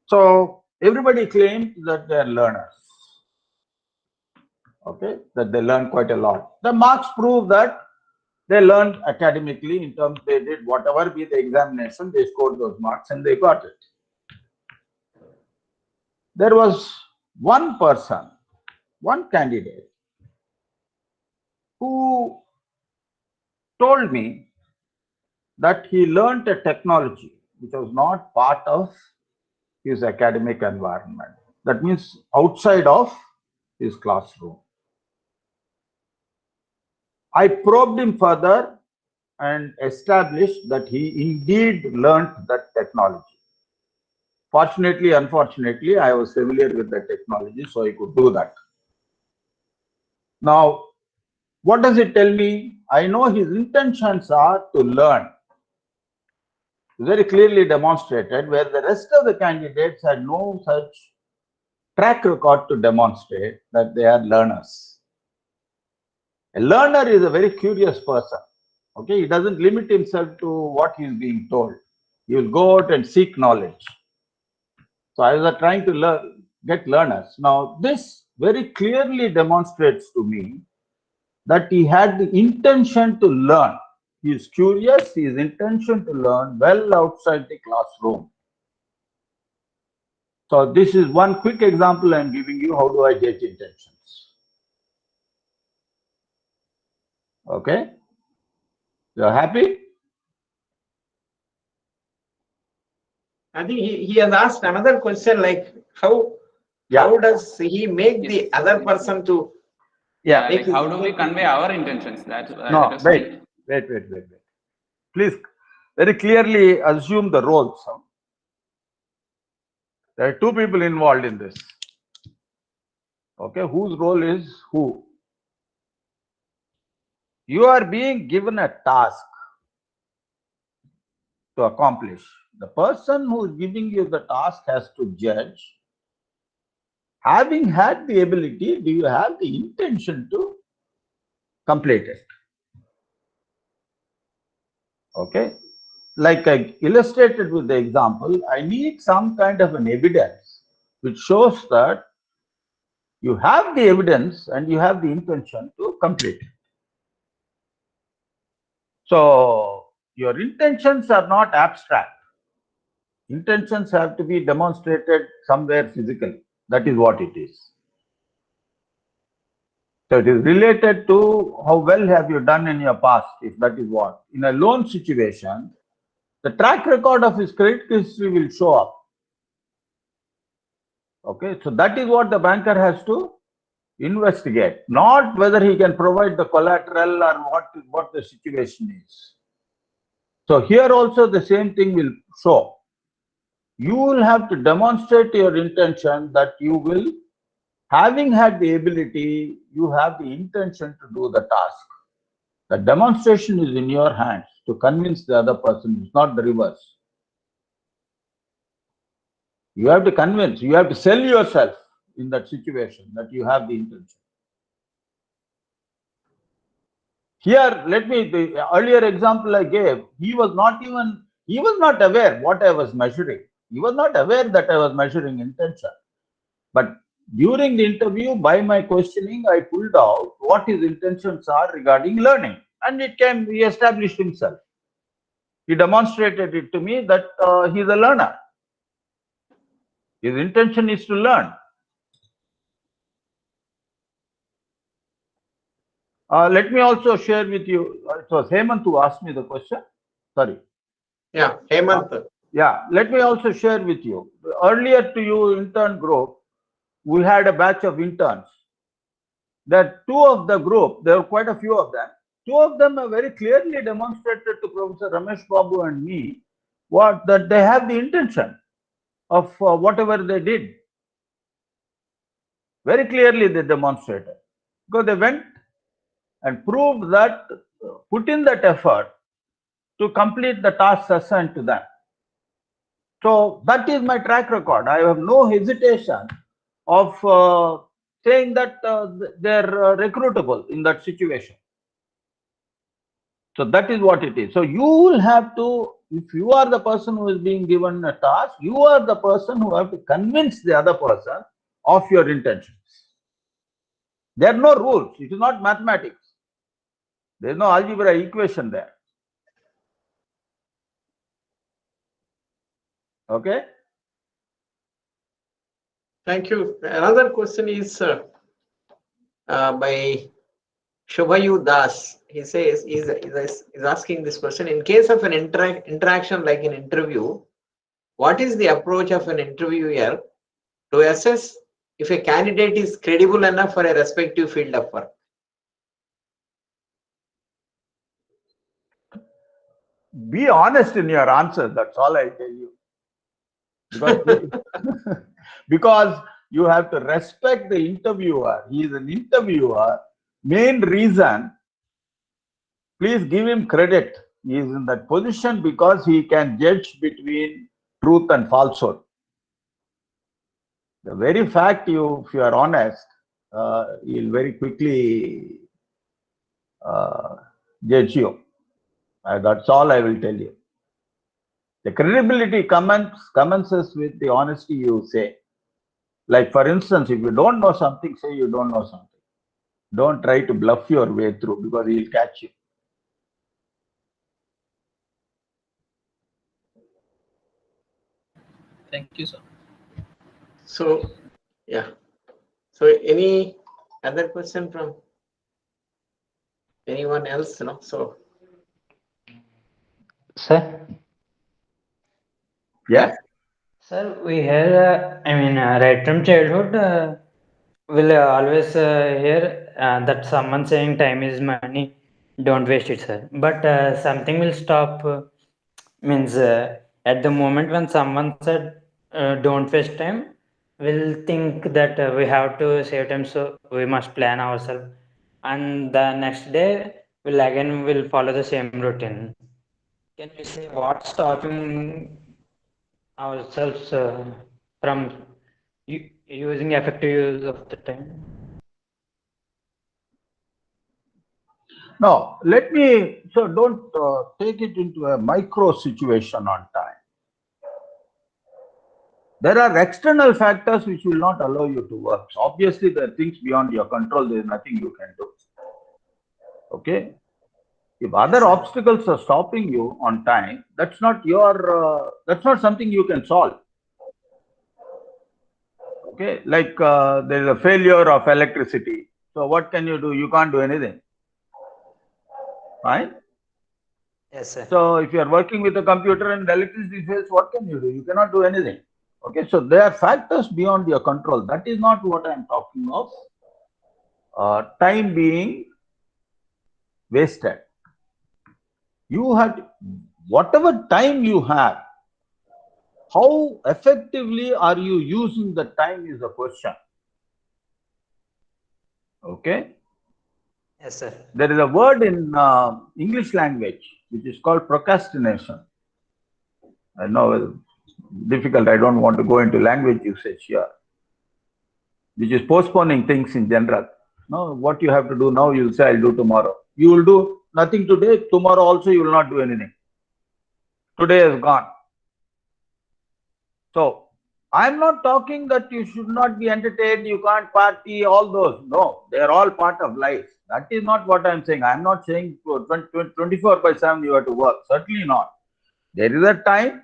So everybody claimed that they are learners. Okay, that they learn quite a lot. The marks prove that they learned academically in terms they did whatever be the examination, they scored those marks and they got it. There was one person, one candidate, who told me that he learned a technology which was not part of his academic environment. That means outside of his classroom. I probed him further and established that he indeed learned that technology. Fortunately, unfortunately, I was familiar with the technology, so I could do that. Now, what does it tell me? I know his intentions are to learn. Very clearly demonstrated, where the rest of the candidates had no such track record to demonstrate that they are learners. A learner is a very curious person. Okay, he doesn't limit himself to what he is being told. He will go out and seek knowledge. So I was trying to get learners. Now, this very clearly demonstrates to me that he had the intention to learn. He is curious, his intention to learn well outside the classroom. So this is one quick example I am giving you. How do I judge intentions? Okay? You are happy? I think he has asked another question like, how does he make the other person to Like how do we convey our intentions? No, wait. Please very clearly assume the roles. There are two people involved in this. Okay, whose role is who? You are being given a task to accomplish. The person who is giving you the task has to judge. Having had the ability, do you have the intention to complete it? Okay. Like I illustrated with the example, I need some kind of an evidence which shows that you have the evidence and you have the intention to complete it. So your intentions are not abstract. Intentions have to be demonstrated somewhere physically. That is what it is. So it is related to how well have you done in your past, if that is what. In a loan situation, the track record of his credit history will show up. Okay, so that is what the banker has to investigate, not whether he can provide the collateral or what the situation is. So here also the same thing will show. You will have to demonstrate your intention that you will, having had the ability, you have the intention to do the task. The demonstration is in your hands to convince the other person. It's not the reverse. You have to convince, you have to sell yourself in that situation that you have the intention. Here, the earlier example I gave, he was not aware what I was measuring. He was not aware that I was measuring intention. But during the interview, by my questioning, I pulled out what his intentions are regarding learning. And he established himself. He demonstrated it to me that he's a learner. His intention is to learn. Let me also share with you, it was Hemant who asked me the question. Sorry. Yeah, Hemant. Yeah, let me also share with you. Earlier to you intern group, we had a batch of interns. There two of the group, there were quite a few of them. Two of them have very clearly demonstrated to Professor Ramesh Babu and me that they have the intention of whatever they did. Very clearly they demonstrated. Because they went and proved that, put in that effort to complete the tasks assigned to them. So that is my track record. I have no hesitation of saying that they're recruitable in that situation. So that is what it is. So you will have to, if you are the person who is being given a task, you are the person who have to convince the other person of your intentions. There are no rules. It is not mathematics. There is no algebra equation there. Okay. Thank you. Another question is by Shubhayu Das. He says, is asking this question. In case of an interaction like an interview, what is the approach of an interviewer to assess if a candidate is credible enough for a respective field of work? Be honest in your answer. That's all I tell you. Because, because you have to respect the interviewer. He is an interviewer. Main reason, please give him credit. He is in that position because he can judge between truth and falsehood. The very fact if you are honest, he'll very quickly judge you. That's all I will tell you. The credibility commences with the honesty you say. Like for instance, if you don't know something, say you don't know something. Don't try to bluff your way through because he'll catch you. Thank you, sir. So, yeah. So, any other question from anyone else? No. So, Sir, Yeah. sir, we hear, right from childhood, we'll always hear that someone saying time is money, don't waste it, sir. But something will stop, means at the moment when someone said don't waste time, we'll think that we have to save time, so we must plan ourselves. And the next day, will follow the same routine. Can we say what's stopping ourselves from using effective use of the time? No, let me, so don't take it into a micro situation on time. There are external factors which will not allow you to work. So obviously, there are things beyond your control. There is nothing you can do. Okay. If other obstacles are stopping you on time, that's not your, that's not something you can solve. Okay. Like there is a failure of electricity. So what can you do? You can't do anything. Right? Yes, sir. So if you are working with a computer and electricity fails, what can you do? You cannot do anything. Okay, so there are factors beyond your control. That is not what I am talking of. Time being wasted. You had whatever time you have, how effectively are you using the time is a question. Okay. Yes, sir. There is a word in English language which is called procrastination. I know it's difficult. I don't want to go into language usage here, which is postponing things in general. No, what you have to do now, you'll say, I'll do tomorrow. You will do nothing today. Tomorrow also, you will not do anything. Today is gone. So, I'm not talking that you should not be entertained, you can't party, all those. No, they are all part of life. That is not what I'm saying. I'm not saying 24/7 you have to work. Certainly not. There is a time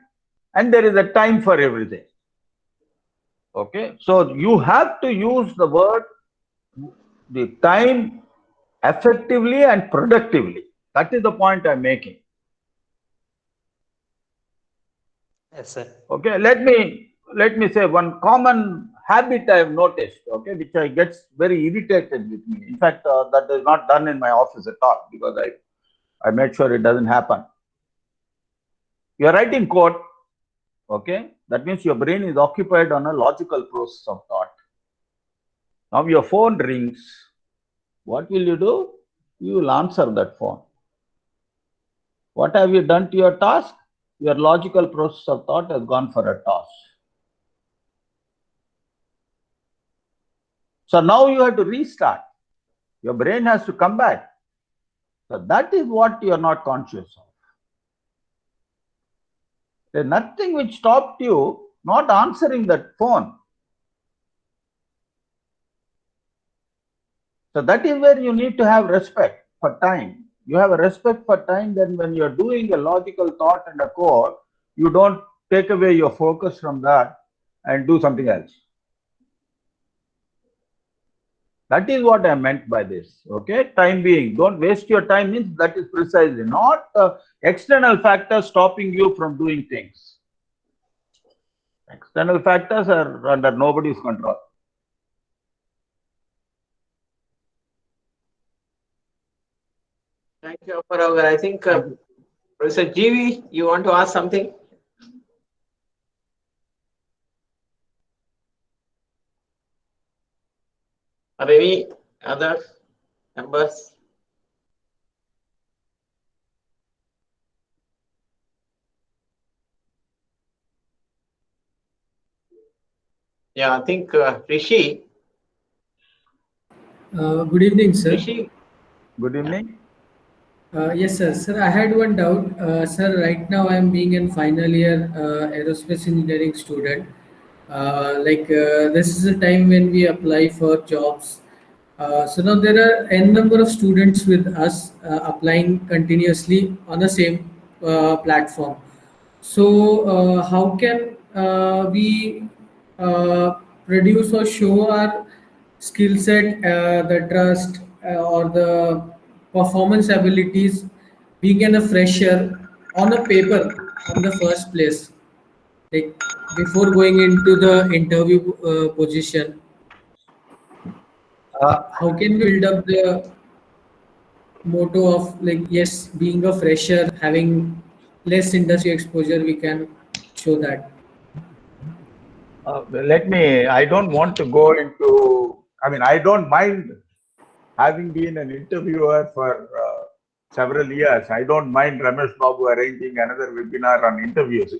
and there is a time for everything. Okay. So, you have to use the word, the time effectively and productively. That is the point I'm making. Yes, sir. Okay, let me say one common habit I have noticed, okay, which I gets very irritated with me. In fact, that is not done in my office at all because I made sure it doesn't happen. You are writing code, okay, that means your brain is occupied on a logical process of thought. Now your phone rings. What will you do? You will answer that phone. What have you done to your task? Your logical process of thought has gone for a toss. So now you have to restart. Your brain has to come back. So that is what you are not conscious of. There's nothing which stopped you not answering that phone. So that is where you need to have respect for time. You have a respect for time, then when you're doing a logical thought and a code, you don't take away your focus from that and do something else. That is what I meant by this. Okay, time being, don't waste your time means that is precisely not external factors stopping you from doing things. External factors are under nobody's control. Thank you, Apparao. I think Professor GV, you want to ask something? Or any other members? Yeah, I think Rishi. Good evening, sir. Rishi. Good evening. Yes, sir. Sir, I had one doubt. Sir, right now I am being in final year aerospace engineering student. This is a time when we apply for jobs. So now there are n number of students with us applying continuously on the same platform. So how can we produce or show our skill set, the trust or the performance abilities being a fresher on a paper on the first place, like before going into the interview position? How can we build up the motto of like, yes, being a fresher, having less industry exposure, we can show that? I don't want to go into, I don't mind having been an interviewer for several years. I don't mind Ramesh Babu arranging another webinar on interviews.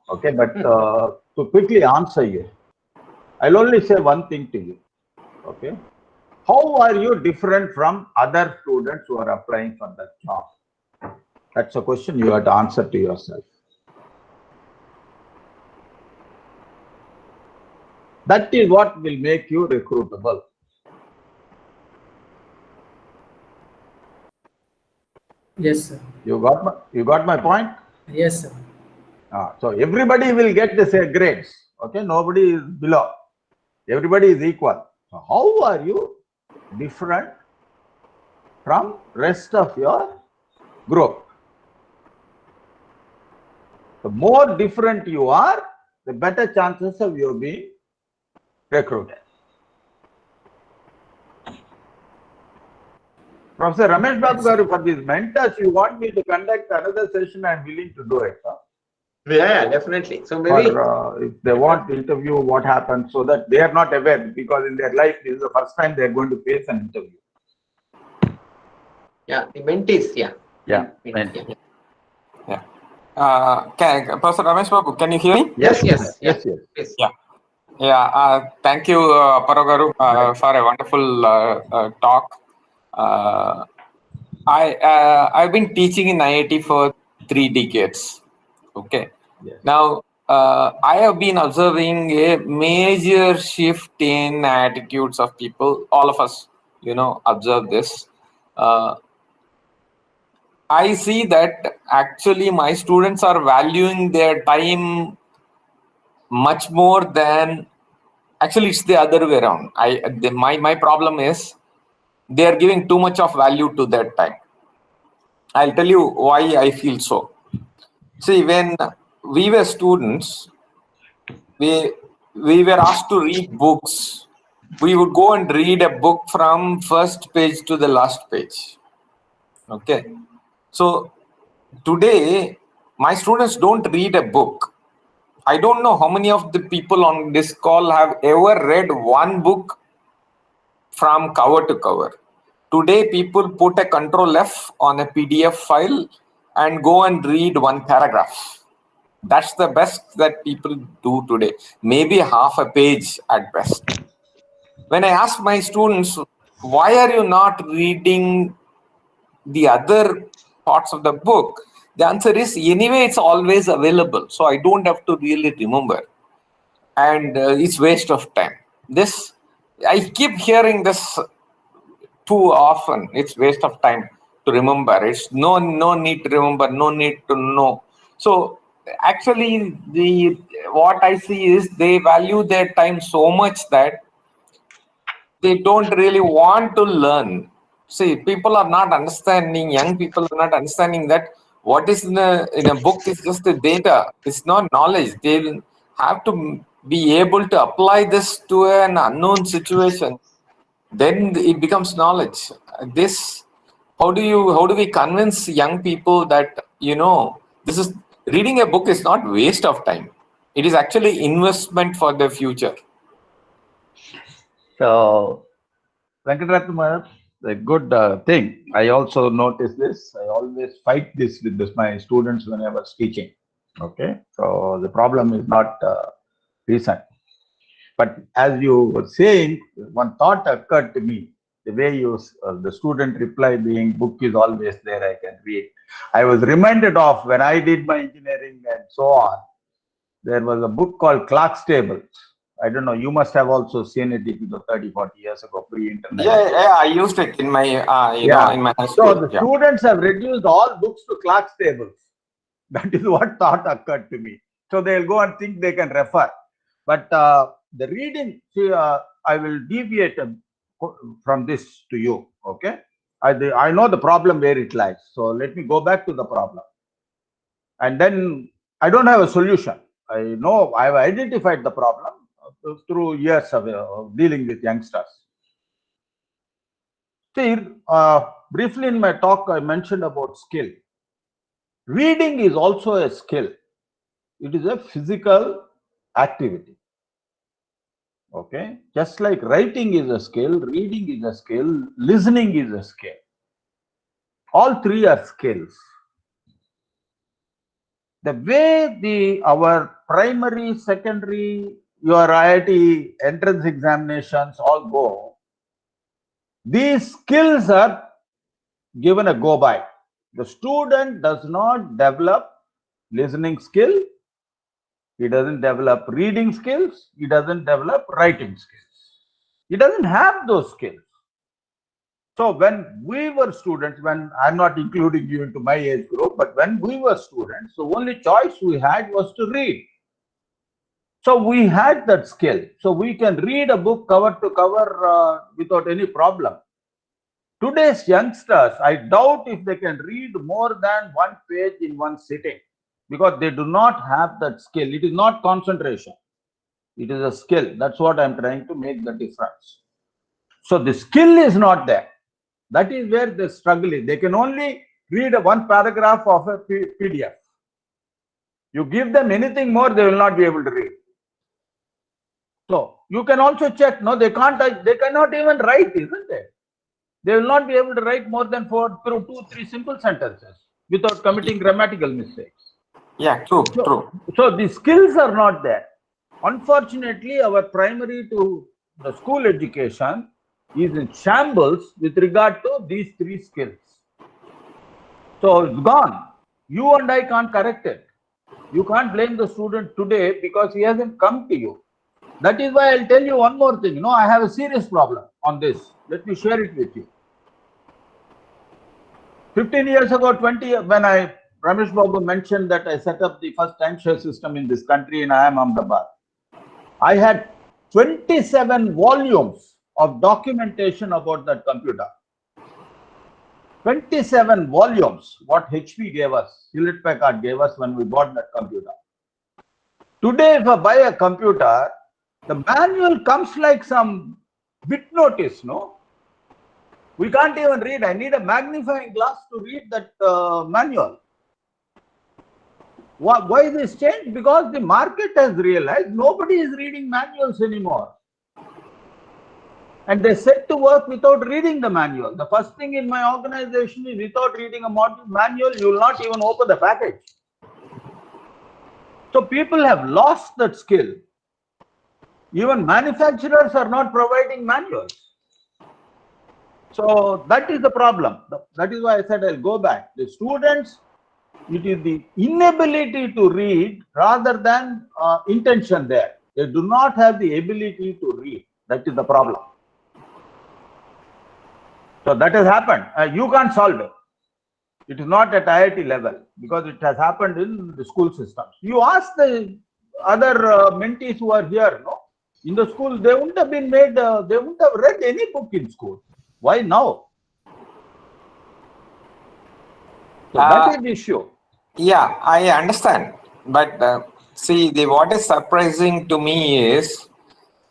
Okay, but to quickly answer you, I'll only say one thing to you. Okay, how are you different from other students who are applying for that job? That's a question you have to answer to yourself. That is what will make you recruitable. Yes, sir. You got my point? Yes, sir. So everybody will get the same grades. Okay, nobody is below. Everybody is equal. So how are you different from rest of your group? The more different you are, the better chances of you being recruited. Professor Ramesh Babu Garu, for these mentors, you want me to conduct another session, I'm willing to do it. Yeah, definitely. So maybe Or if they want to interview what happens, so that they are not aware, because in their life this is the first time they are going to face an interview. yeah, the mentees, yeah. Yeah. Professor Ramesh Babu, can you hear me? Yes, yes, Yes. please. Yeah. Thank you, Apparao Garu, for a wonderful talk. I've been teaching in IIT for 3 decades. Okay. Yes. Now, I have been observing a major shift in attitudes of people. All of us, observe this. I see that actually my students are valuing their time much more than, actually it's the other way around. My problem is they are giving too much of value to their time. I'll tell you why I feel so. See, when we were students, we were asked to read books. We would go and read a book from first page to the last page. Okay. So today, my students don't read a book. I don't know how many of the people on this call have ever read one book from cover to cover. Today, people put a Control F on a PDF file and go and read one paragraph. That's the best that people do today. Maybe half a page at best. When I ask my students, why are you not reading the other parts of the book? The answer is, anyway, it's always available. So I don't have to really remember. And it's waste of time. I keep hearing this too often. It's waste of time to remember. It's no need to remember, no need to know. So actually, what I see is they value their time so much that they don't really want to learn. See, people are not understanding, young people are not understanding that what is in a book is just the data. It's not knowledge. They will have to be able to apply this to an unknown situation. Then it becomes knowledge. How do we convince young people that, reading a book is not waste of time. It is actually investment for the future. So, Venkatratman, a good thing. I also notice this. I always fight this with my students when I was teaching. Okay. So, the problem is not recent. But as you were saying, one thought occurred to me. The way the student reply being, book is always there, I can read. I was reminded of when I did my engineering and so on. There was a book called Clark's Tables. I don't know, you must have also seen it 30, 40 years ago, pre-internet. Yeah, I used it in my, in my high school. So the students have reduced all books to Clark's Tables. That is what thought occurred to me. So they'll go and think they can refer. But the reading, see, I will deviate from this to you, okay? I know the problem where it lies. So let me go back to the problem. And then I don't have a solution. I know I've identified the problem through years of dealing with youngsters. See, briefly in my talk, I mentioned about skill. Reading is also a skill. It is a physical activity. Okay, just like writing is a skill, reading is a skill, listening is a skill. All three are skills. The way our primary, secondary, your IIT entrance examinations all go, These skills are given a go by. The student does not develop listening skill, he doesn't develop reading skills, he doesn't develop writing skills. He doesn't have those skills. So when we were students, when I'm not including you into my age group, but when we were students, the only choice we had was to read. So we had that skill. So we can read a book cover to cover without any problem. Today's youngsters, I doubt if they can read more than one page in one sitting because they do not have that skill. It is not concentration. It is a skill. That's what I'm trying to make the difference. So the skill is not there. That is where the struggle is. They can only read one paragraph of a PDF. You give them anything more, they will not be able to read. So you can also check. No, they can't. They cannot even write, isn't it? They will not be able to write more than 2, 3 simple sentences without committing grammatical mistakes. Yeah, true, true. So the skills are not there. Unfortunately, our primary to the school education is in shambles with regard to these 3 skills. So it's gone. You and I can't correct it. You can't blame the student today because he hasn't come to you. That is why I'll tell you one more thing. I have a serious problem on this. Let me share it with you. 15 years ago, 20, when Ramesh Babu mentioned that I set up the first timeshare system in this country in IIM Ahmedabad, I had 27 volumes of documentation about that computer. 27 volumes, what HP gave us, Hewlett Packard gave us when we bought that computer. Today, if I buy a computer, the manual comes like some bit notice, no? We can't even read. I need a magnifying glass to read that manual. Why this change? Because the market has realized nobody is reading manuals anymore. And they set to work without reading the manual. The first thing in my organization is without reading a manual, you will not even open the package. So people have lost that skill. Even manufacturers are not providing manuals. So that is the problem. That is why I said I'll go back. The students, it is the inability to read rather than intention there. They do not have the ability to read. That is the problem. So that has happened. You can't solve it. It is not at IIT level because it has happened in the school systems. You ask the other mentees who are here, no? In the school, they wouldn't have been made, they wouldn't have read any book in school. Why now? So that is the issue. Yeah, I understand. But see, what is surprising to me is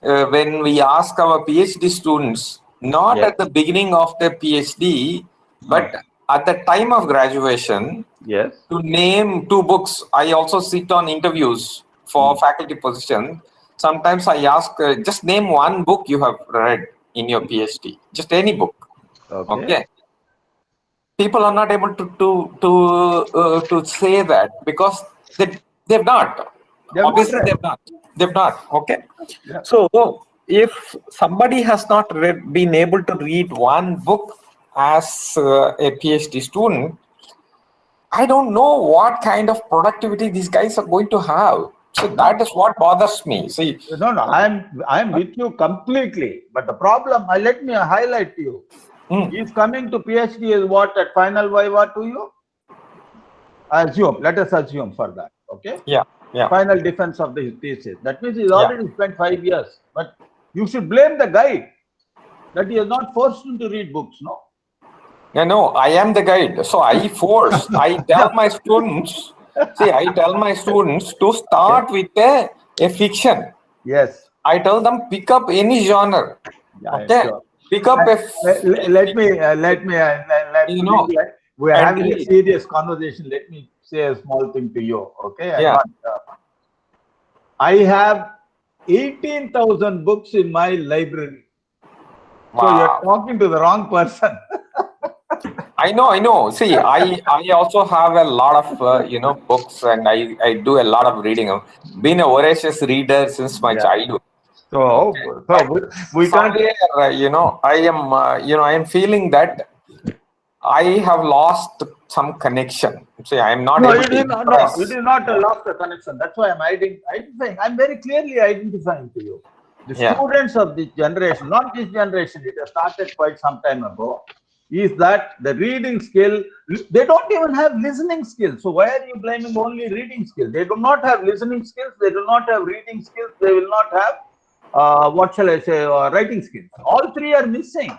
when we ask our PhD students, not Yes. at the beginning of their PhD, but at the time of graduation, Yes. to name 2 books. I also sit on interviews for faculty position. Sometimes I ask, just name 1 book you have read in your PhD, just any book. Okay. People are not able to say that because they've not. Obviously, they've not. Okay. Yeah. So if somebody has not been able to read 1 book as a PhD student, I don't know what kind of productivity these guys are going to have. So that is what bothers me. See, No, I'm with you completely. But the problem, let me highlight to you. He's coming to PhD is what at final viva to you? Assume. Let us assume for that. Okay. Yeah. Final defense of the thesis. That means he's already spent 5 years. But you should blame the guide that he has not forced him to read books. No. No, I am the guide. So I force. I tell my students. See, I tell my students to start with a fiction. Yes. I tell them pick up any genre. Yeah, Okay. sure. Pick up Let me. You know, We are and having a read. serious conversation. Let me say a small thing to you. Okay. Yeah. I have 18,000 books in my library. So Wow. you're talking to the wrong person. I know. See, I also have a lot of books, and I do a lot of reading. I've been a voracious reader since my childhood. So, we can't. Somewhere, I am feeling that I have lost some connection. See, I am not No, able it to is not. No, impress. it is not a lost the connection. That's why I'm identifying. I'm very clearly identifying to you. The Yeah. students of this generation, not this generation, it has started quite some time ago, is that the reading skill, they don't even have listening skills. So why are you blaming only reading skills? They do not have listening skills, they do not have reading skills, they will not have, what shall I say, writing skills. All three are missing.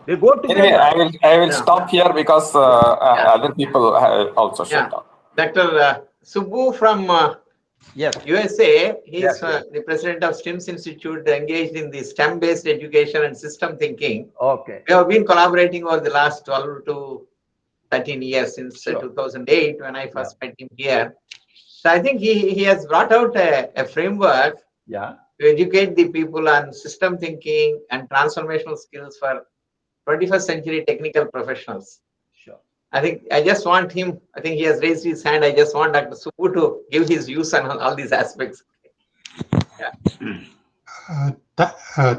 They go Anyway, together. I will Yeah. stop here because other people also should Yeah. talk. Dr. Subbu from Yes. USA, he's Yes, yes. the president of STEMS Institute, engaged in the STEM-based education and system thinking. Okay. We have been collaborating over the last 12 to 13 years, since Sure. 2008 when I first met him here. So I think he has brought out a framework Yeah. to educate the people on system thinking and transformational skills for 21st century technical professionals. Sure. I think I just want him, I think he has raised his hand. I just want Dr. Subbu to give his views on all these aspects.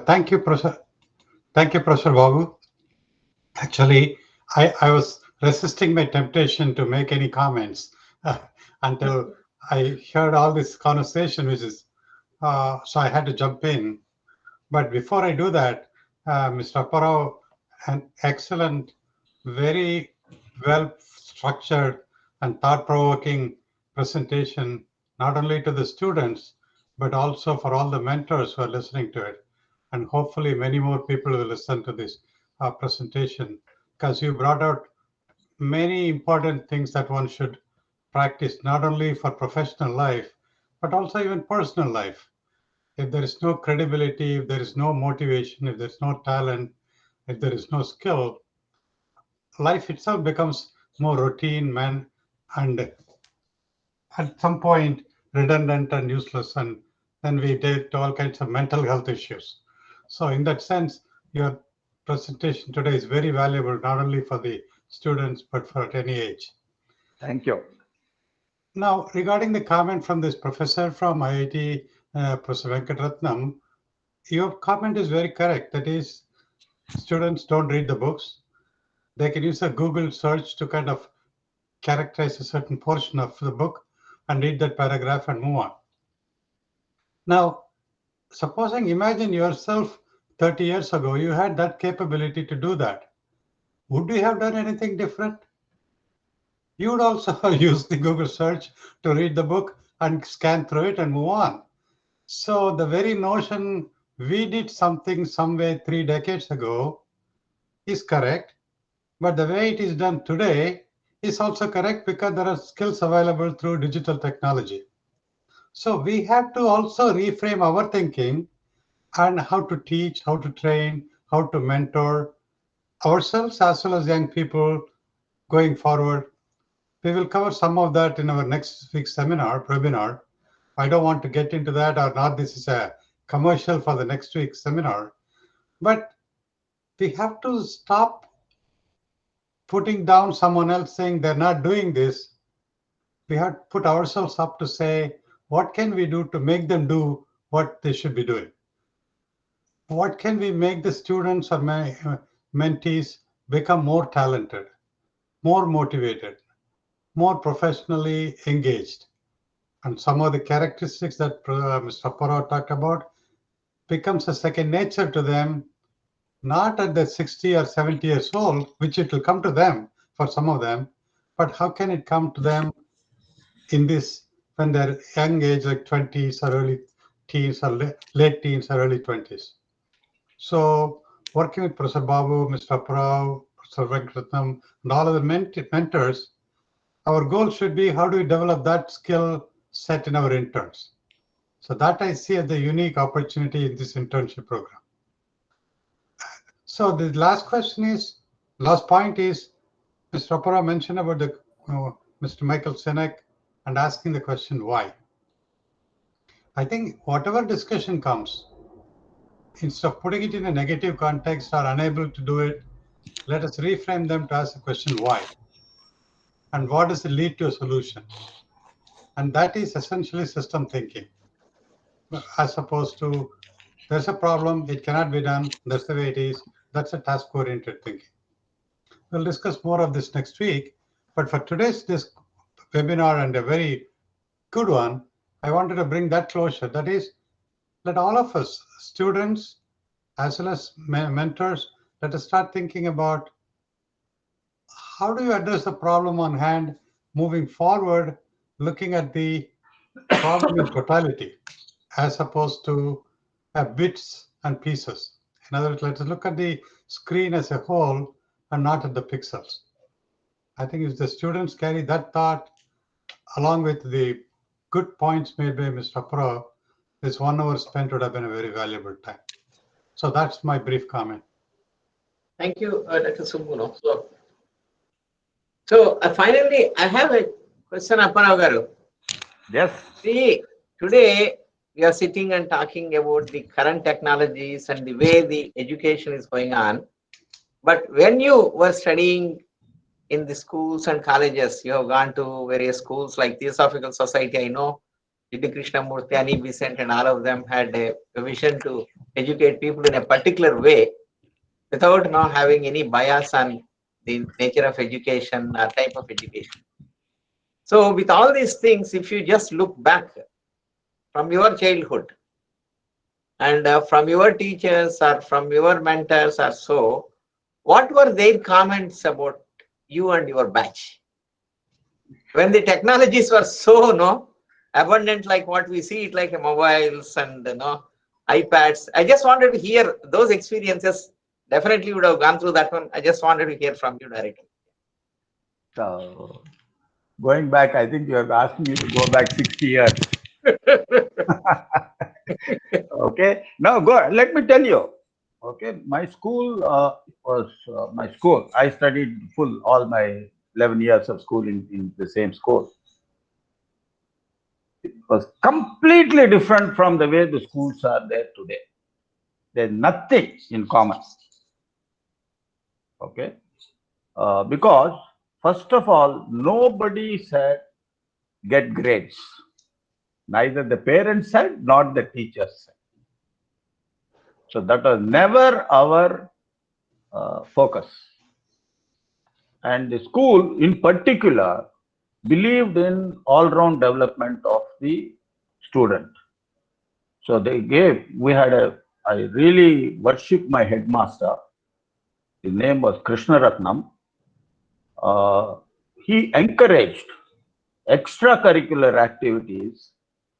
Thank you, Professor. Thank you, Professor Babu. Actually, I was resisting my temptation to make any comments until I heard all this conversation, which is, so I had to jump in. But before I do that, Mr. Apparao, an excellent, very well structured and thought-provoking presentation, not only to the students, but also for all the mentors who are listening to it. And hopefully many more people will listen to this presentation, because you brought out many important things that one should practice, not only for professional life, but also even personal life. If there is no credibility, if there is no motivation, if there's no talent, if there is no skill, life itself becomes more routine, and at some point redundant and useless, and then we get to all kinds of mental health issues. So in that sense, your presentation today is very valuable, not only for the students, but for at any age. Thank you. Now, regarding the comment from this professor from IIT, Professor Venkatratnam, your comment is very correct. That is, students don't read the books. They can use a Google search to kind of characterize a certain portion of the book and read that paragraph and move on. Now, imagine yourself 30 years ago, you had that capability to do that. Would we have done anything different? You would also use the Google search to read the book and scan through it and move on. So the very notion we did something some way 3 decades ago is correct, but the way it is done today is also correct because there are skills available through digital technology. So we have to also reframe our thinking and how to teach, how to train, how to mentor ourselves as well as young people going forward. We will cover some of that in our next week's webinar. I don't want to get into that, or not. This is a commercial for the next week's seminar. But we have to stop putting down someone else saying they're not doing this. We have to put ourselves up to say, what can we do to make them do what they should be doing? What can we make the students or mentees become more talented, more motivated, more professionally engaged? And some of the characteristics that Mr. Apparao talked about becomes a second nature to them, not at the 60 or 70 years old, which it will come to them for some of them, but how can it come to them in this when they're young age, like 20s or early teens or late teens or early 20s. So working with Professor Babu, Mr. Apparao, Professor Venkatratnam, and all of the mentors, our goal should be how do we develop that skill set in our interns. So that I see as the unique opportunity in this internship program. So the last point is, Mr. Apparao mentioned about the Mr. Michael Sinek and asking the question why. I think whatever discussion comes, instead of putting it in a negative context or unable to do it, let us reframe them to ask the question why. And what does it lead to a solution? And that is essentially system thinking. as opposed to there's a problem, it cannot be done, that's the way it is. That's a task-oriented thinking. We'll discuss more of this next week, but for today's this webinar, and a very good one, I wanted to bring that closure. That is, let all of us, students as well as mentors, let us start thinking about how do you address the problem on hand moving forward, looking at the problem in totality as opposed to bits and pieces. In other words, let's look at the screen as a whole and not at the pixels. I think if the students carry that thought along with the good points made by Mr. Apparao, this 1 hour spent would have been a very valuable time. So that's my brief comment. Thank you, Dr. Subbuno. So finally, I have a question, Apparao garu. Yes. See, today we are sitting and talking about the current technologies and the way the education is going on. But when you were studying in the schools and colleges, you have gone to various schools like Theosophical Society. I know Siddhi Krishnamurti, Ani Besant, and all of them had a vision to educate people in a particular way without not having any bias on the nature of education or type of education. So with all these things, if you just look back from your childhood and from your teachers or from your mentors or so, what were their comments about you and your batch? When the technologies were so abundant, like what we see it, like mobiles and iPads. I just wanted to hear those experiences. Definitely would have gone through that one. I just wanted to hear from you directly. So, going back, I think you have asked me to go back 60 years. Okay. Now, go. Let me tell you. Okay. My school was my school. I studied all my 11 years of school in the same school. It was completely different from the way the schools are there today. There's nothing in common. Okay. Because first of all, nobody said get grades. Neither the parents said nor the teachers said. So that was never our focus. And the school in particular believed in all-round development of the student. So I really worship my headmaster. His name was Krishna Ratnam. He encouraged extracurricular activities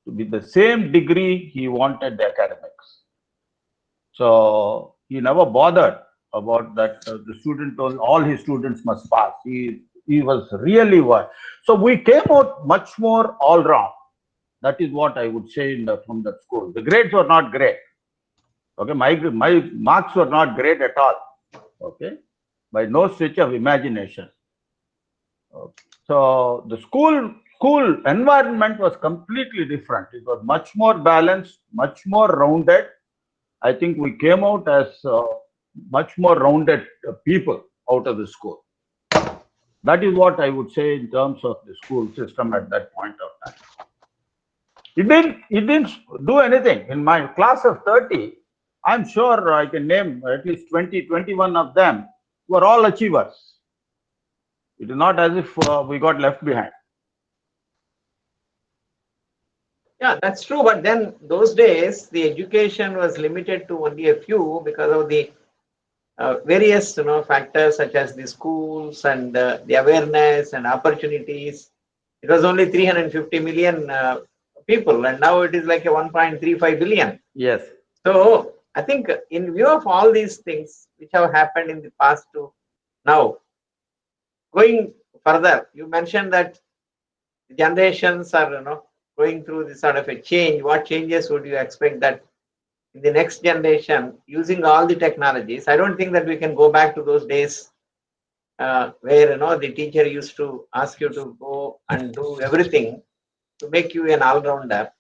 to be the same degree he wanted the academics. So he never bothered about that. The student told all his students must pass. He was really what. So we came out much more all round. That is what I would say from the school. The grades were not great. Okay, my marks were not great at all. Okay, by no stretch of imagination. Okay. So the school environment was completely different. It was much more balanced, much more rounded. I think we came out as much more rounded people out of the school. That is what I would say in terms of the school system at that point of time. It didn't do anything. In my class of 30, I'm sure I can name at least 20, 21 of them who are all achievers. It is not as if we got left behind. Yeah, that's true. But then those days, the education was limited to only a few because of the various factors such as the schools and the awareness and opportunities. It was only 350 million people, and now it is like a 1.35 billion. Yes. So I think in view of all these things which have happened in the past to now, going further, you mentioned that generations are going through this sort of a change. What changes would you expect that in the next generation using all the technologies? I don't think that we can go back to those days where the teacher used to ask you to go and do everything to make you an all-rounder.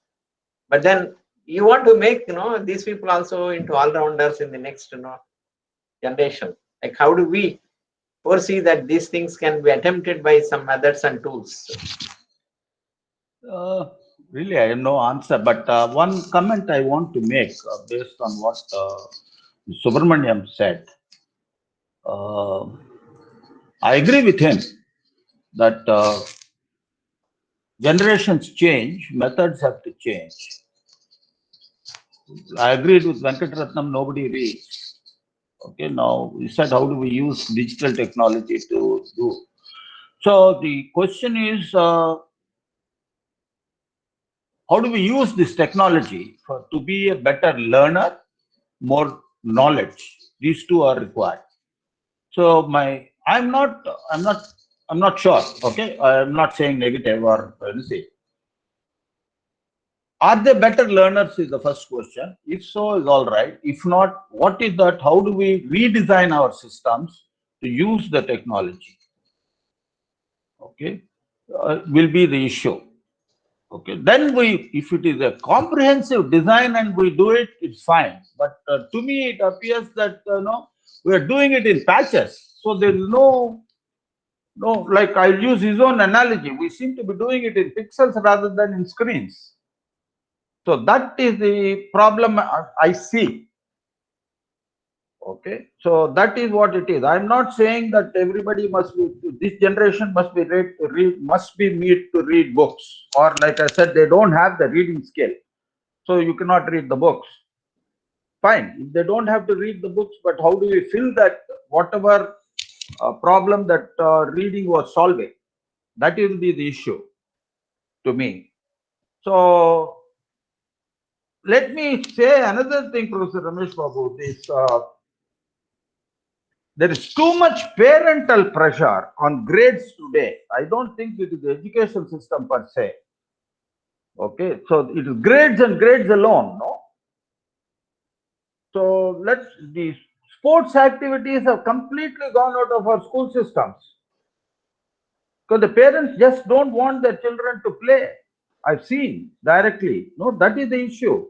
But then you want to make these people also into all-rounders in the next generation. Like how do we foresee that these things can be attempted by some methods and tools? Really, I have no answer. But one comment I want to make based on what Subramaniam said. I agree with him that generations change, methods have to change. I agreed with Venkatratnam, nobody reads. Okay, now we said, how do we use digital technology to do? So the question is, how do we use this technology to be a better learner, more knowledge? These two are required. So I'm not sure. Okay, I'm not saying negative or anything. Are they better learners is the first question. If so, is all right. If not, what is that? How do we redesign our systems to use the technology? Okay, will be the issue. Okay, then if it is a comprehensive design and we do it, it's fine. But to me, it appears that we are doing it in patches. So there is no, like I'll use his own analogy. We seem to be doing it in pixels rather than in screens. So that is the problem I see. Okay, so that is what it is. I'm not saying that everybody must be, this generation must be made to read books, or like I said, they don't have the reading skill, so you cannot read the books. Fine, if they don't have to read the books, but how do we fill that whatever problem that reading was solving? That will be the issue to me. So let me say another thing, Professor Ramesh Babu. There is too much parental pressure on grades today. I don't think it is the education system per se. Okay, so it is grades and grades alone, no? So the sports activities have completely gone out of our school systems. Because the parents just don't want their children to play. I've seen directly. No, that is the issue.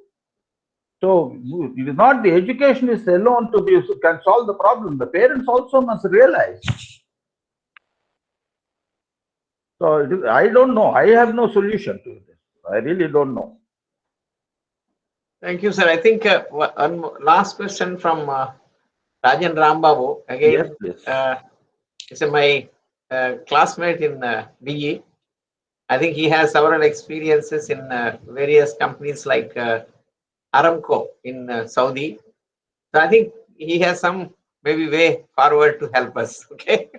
So it is not the educationist alone can solve the problem. The parents also must realize. So I don't know. I have no solution to this. I really don't know. Thank you, sir. I think one last question from Rajan Rambabu. Again, Yes, it's my classmate in BE. I think he has several experiences in various companies like Aramco in Saudi. So I think he has some maybe way forward to help us. Okay,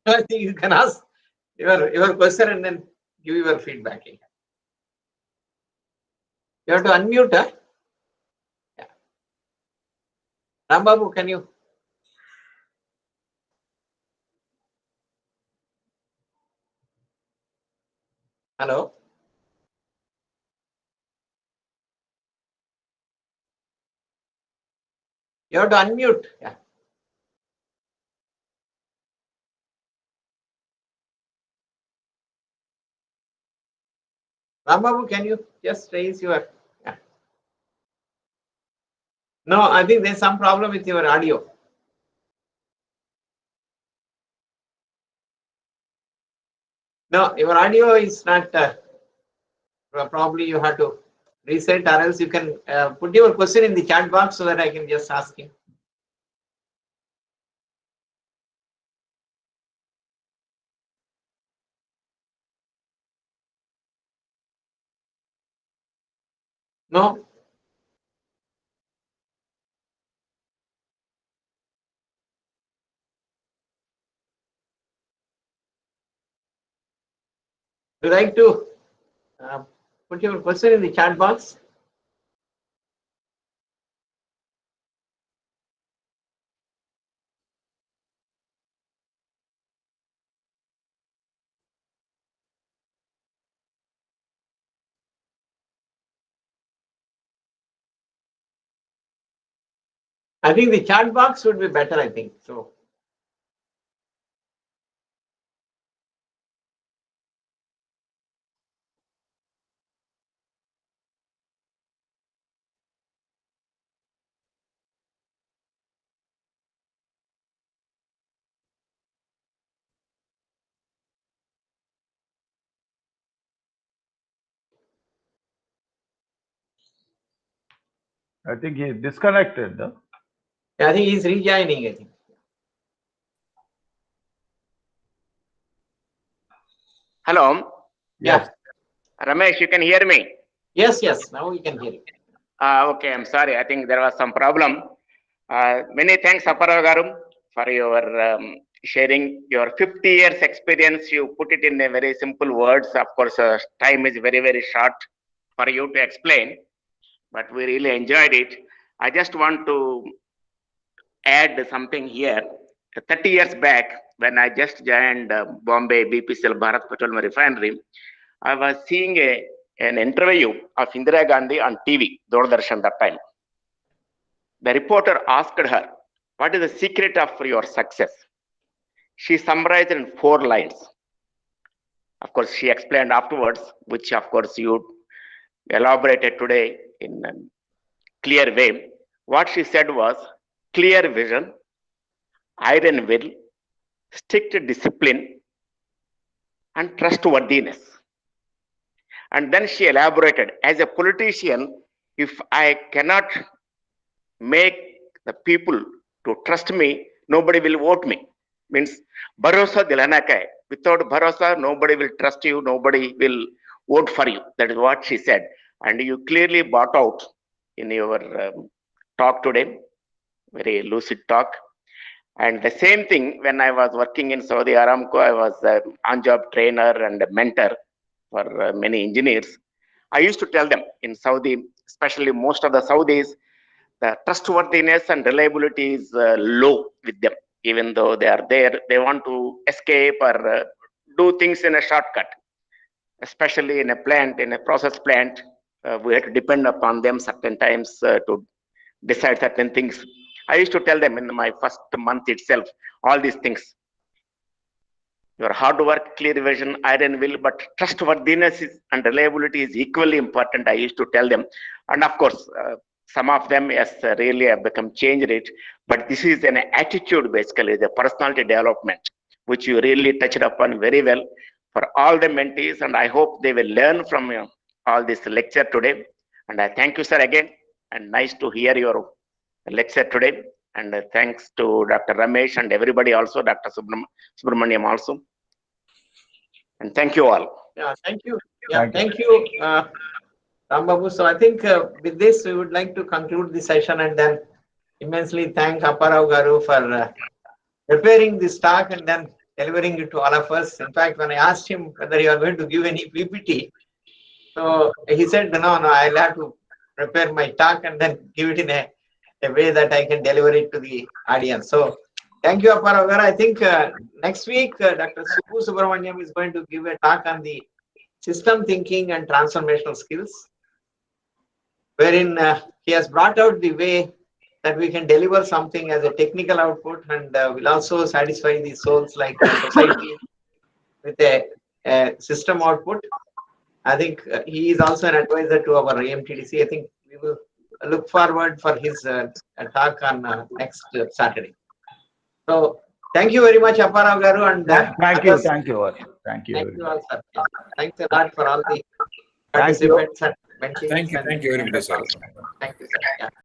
so I think you can ask your question and then give your feedback. You have to unmute, huh? Yeah. Rambabu, can you? Hello. You have to unmute. Yeah. Rambabu, can you just raise your? Yeah. No, I think there's some problem with your audio. No, your audio is not. Probably you have to reset, or else you can put your question in the chat box so that I can just ask him. No. Would you like to put your question in the chat box? I think the chat box would be better, I think. So I think he disconnected. Huh? I think he's rejoining, I think. Hello. Yeah. Ramesh, you can hear me? Yes, now we can hear you. Okay, I'm sorry. I think there was some problem. Many thanks, Apparao garu, for your sharing your 50 years experience. You put it in a very simple words. Of course, time is very, very short for you to explain, but we really enjoyed it. I just want to add something here. 30 years back, when I just joined Bombay BPCL Bharat Petroleum Refinery, I was seeing an interview of Indira Gandhi on TV, Doordarshan that time. The reporter asked her, "What is the secret of your success?" She summarized in 4 lines. Of course, she explained afterwards, which of course you elaborated today in a clear way. What she said was clear vision, iron will, strict discipline, and trustworthiness. And then she elaborated, as a politician, if I cannot make the people to trust me, nobody will vote me. Means, bharosa dilana ka hai. Without bharosa, nobody will trust you, nobody will vote for you. That is what she said. And you clearly brought out in your talk today, very lucid talk. And the same thing, when I was working in Saudi Aramco, I was an on-job trainer and a mentor for many engineers. I used to tell them in Saudi, especially most of the Saudis, the trustworthiness and reliability is low with them. Even though they are there, they want to escape or do things in a shortcut. Especially in a plant, in a process plant, we have to depend upon them certain times to decide certain things. I used to tell them in my first month itself, all these things. Your hard work, clear vision, iron will, but trustworthiness and reliability is equally important. I used to tell them. And of course, some of them, yes, really have become changed it. But this is an attitude, basically, the personality development, which you really touched upon very well for all the mentees. And I hope they will learn from all this lecture today. And I thank you, sir, again. And nice to hear your lecture today. And thanks to Dr. Ramesh and everybody also, Dr. Subramaniam also. And thank you all. Yeah, thank you. Yeah, thank you, Rambabu. So I think with this, we would like to conclude the session and then immensely thank Apparao garu for preparing this talk and then delivering it to all of us. In fact, when I asked him whether you are going to give any PPT, so he said, no, I'll have to prepare my talk and then give it in a way that I can deliver it to the audience. So thank you, Apparao garu. I think next week, Dr. Subramaniam is going to give a talk on the system thinking and transformational skills, wherein he has brought out the way that we can deliver something as a technical output and will also satisfy the souls like the society with a system output. I think he is also an advisor to our AMTDC. I think we will look forward for his talk on next Saturday. So thank you very much, Apparao garu, and Thank you. Thank you all, sir. Thanks a lot for all the Thank you. participants and mentees. Thank you very much, sir. Thank you, sir. Yeah.